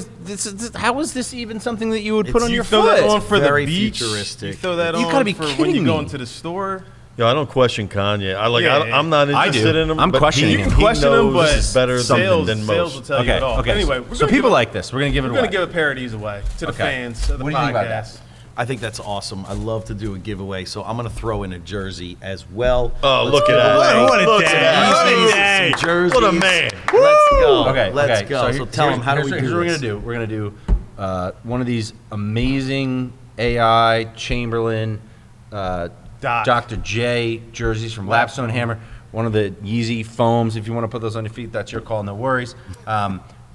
how is this even something that you would put
It's-
on
You
your
throw
foot?
that on for
Very
the beach.
futuristic.
You throw that
You
on
gotta be
for when
kidding
you go
me.
into the store.
Yo, I don't question Kanye.
Yeah,
I'm not
I
interested
do.
in him.
I'm
but
questioning
he,
him.
he
Question him,
knows
but
better
sales
than
will
most.
tell you
Okay.
it all.
Okay.
Anyway,
So people like this. We're gonna give it
We're
away.
gonna give a pair of these away to the
Okay.
fans of the
What do you think about
podcast.
that?
I think that's awesome. I love to do a giveaway, so I'm going to throw in a jersey as well.
Oh,
Let's
look at
give
that.
away
What a
Look
day.
at that.
Easy
Oh,
day.
some jerseys.
What a man.
Let's go.
Okay.
Let's
okay.
go. So tell them, how do we do
Here's what we're
this?
gonna do. We're gonna do one of these amazing AI Chamberlain, Dr. J jerseys from Lapstone Hammer. One of the Yeezy foams. If you want to put those on your feet, that's your call. No worries.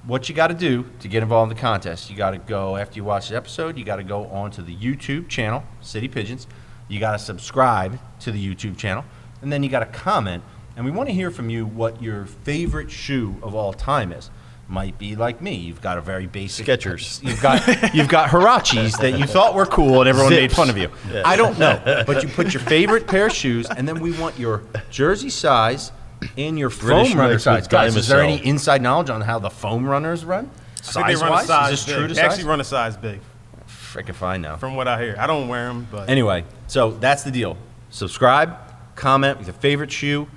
What you got to do to get involved in the contest, you got to go, after you watch the episode, you got to go onto the YouTube channel, City Pigeons. You got to subscribe to the YouTube channel, and then you got to comment. And we want to hear from you what your favorite shoe of all time is. Might be like me. You've got a very basic
Skechers.
You've got Hirachis that you thought were cool, and everyone made
Zips.
fun of you.
Yeah.
I don't know, but you put your favorite pair of shoes, and then we want your jersey size and your
British
foam runner
mix
size.
with
Guys, is there
Dymocel.
any inside knowledge on how the foam runners run?
I think they run a
Size-wise?
size
Is this
big.
true to
They
size?
actually run a size big,
Frickin' fine now.
from what I hear. I don't wear them, but
Anyway, so that's the deal. Subscribe, comment with your favorite shoe,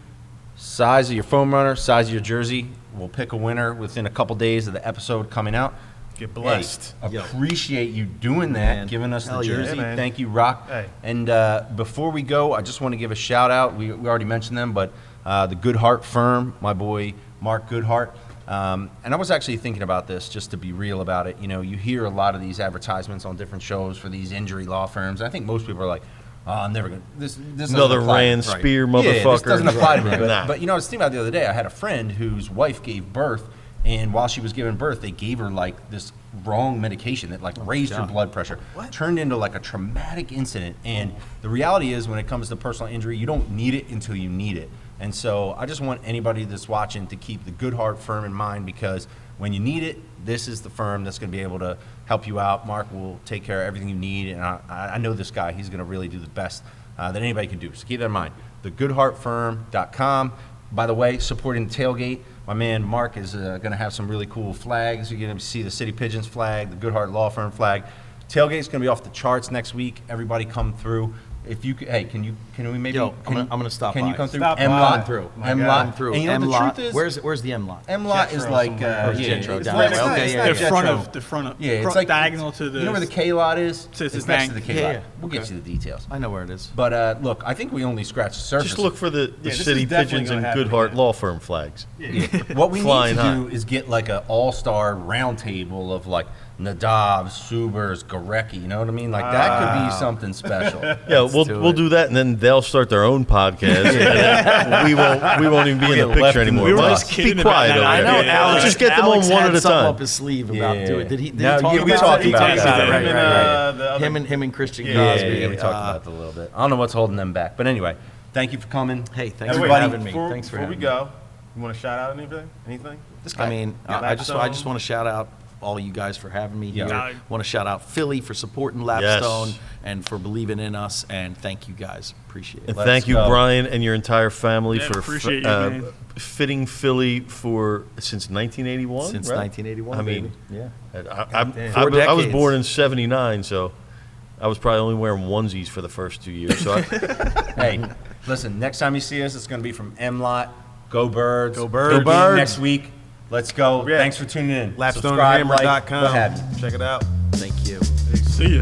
size of your foam runner, size of your jersey. We'll pick a winner within a couple days of the episode coming out.
get blessed.
Hey, appreciate you doing that,
Man.
giving us the
Hell yeah.
jersey.
Yeah, man.
Thank you, Rock.
Hey.
And before we go, I just want to give a shout out. We already mentioned them, but the Good Heart firm, my boy Mark Goodhart. And I was actually thinking about this, just to be real about it. You know, you hear a lot of these advertisements on different shows for these injury law firms. I think most people are like, "Oh, I'm never gonna." This doesn't
Another
apply.
Rand
Right.
Spear
Yeah, this
motherfucker.
doesn't apply to me. But,
Nah.
but you know, I was thinking about it the other day. I had a friend whose wife gave birth, and while she was giving birth, they gave her like this wrong medication that like raised her blood pressure. Turned into like a traumatic incident. And the reality is, when it comes to personal injury, you don't need it until you need it. And so I just want anybody that's watching to keep the Good Heart firm in mind, because when you need it, this is the firm that's going to be able to help you out. Mark will take care of everything you need, and I know this guy. He's going to really do the best that anybody can do. So keep that in mind. TheGoodHeartFirm.com. By the way, supporting the tailgate, my man Mark is going to have some really cool flags. You're going to see the City Pigeons flag, the Good Heart Law Firm flag. Tailgate's going to be off the charts next week. Everybody come through. If you hey, can we maybe?
Yo, I'm gonna stop
Can you
by.
come through?
Stop by.
M-Lot.
Come through. My
M-Lot.
God.
Through
And you know what the
M-Lot.
truth is?
Where's the M-Lot?
M-Lot is
Jetro
like
somewhere.
Or Jetro
it's
down
not-
there.
it's not-
Okay,
it's
yeah,
not
The
yeah.
front
Jetro.
of the front of
Yeah, it's
front
like
diagonal to the.
You know where the K lot is?
To
It's
his
next to
bank.
the K lot.
Yeah,
We'll get you the details.
I know where it is.
But look, I think we only scratched the surface.
Just look for the
this is
City
definitely
Pigeons
gonna
and
happen,
Goodhart
man.
Law Firm flags.
What we need
Flying
to
high.
do is get like an all-star round table of like Nadav, Subers, Gorecki. You know what I mean? Like that could be something special.
Yeah, we'll
do
do that, and then they'll start their own podcast. And then we won't even be in the
get left
picture
in the
anymore.
We were
Mike,
just kidding
be
about
quiet
that.
over
I
there.
know
Yeah,
Alex.
Just get them
Alex
on one
had
at a
something
time.
up his sleeve about
Yeah.
doing. Did he
No,
talk
we
about
talked
that?
about
He
it.
talked about it,
Right,
right,
right,
right.
right.
Him and Christian
Yeah,
Cosby.
we talked about it a little bit. I don't know what's holding them back, but anyway, thank you for coming.
Hey, thanks
Wait,
for having me.
before-
Thanks for
Before we
having me.
go, you want to shout out anything? Anything?
This guy.
I mean,
Yeah,
I just
Lapstone.
want to shout out all you guys for having me here.
Yeah.
Want to shout out Philly for supporting Lapstone and for believing in us. And thank you guys. Appreciate it.
And
Let's
thank you,
go.
Brian, and your entire family
Yeah,
for
appreciate you, man.
fitting Philly since 1981.
Since
right?
1981,
I mean,
baby. Yeah.
I
4
was
decades.
born in '79, so I was probably only wearing onesies for the first 2 years. So
Hey, listen, next time you see us, it's going to be from M-Lot. Go Birds.
Go Birds.
Go Birds. Next week. Let's go.
Yeah.
Thanks for tuning in. Subscribe,
LapstoneHammer.com.
like, what have you.
Check it out.
Thank you.
See ya.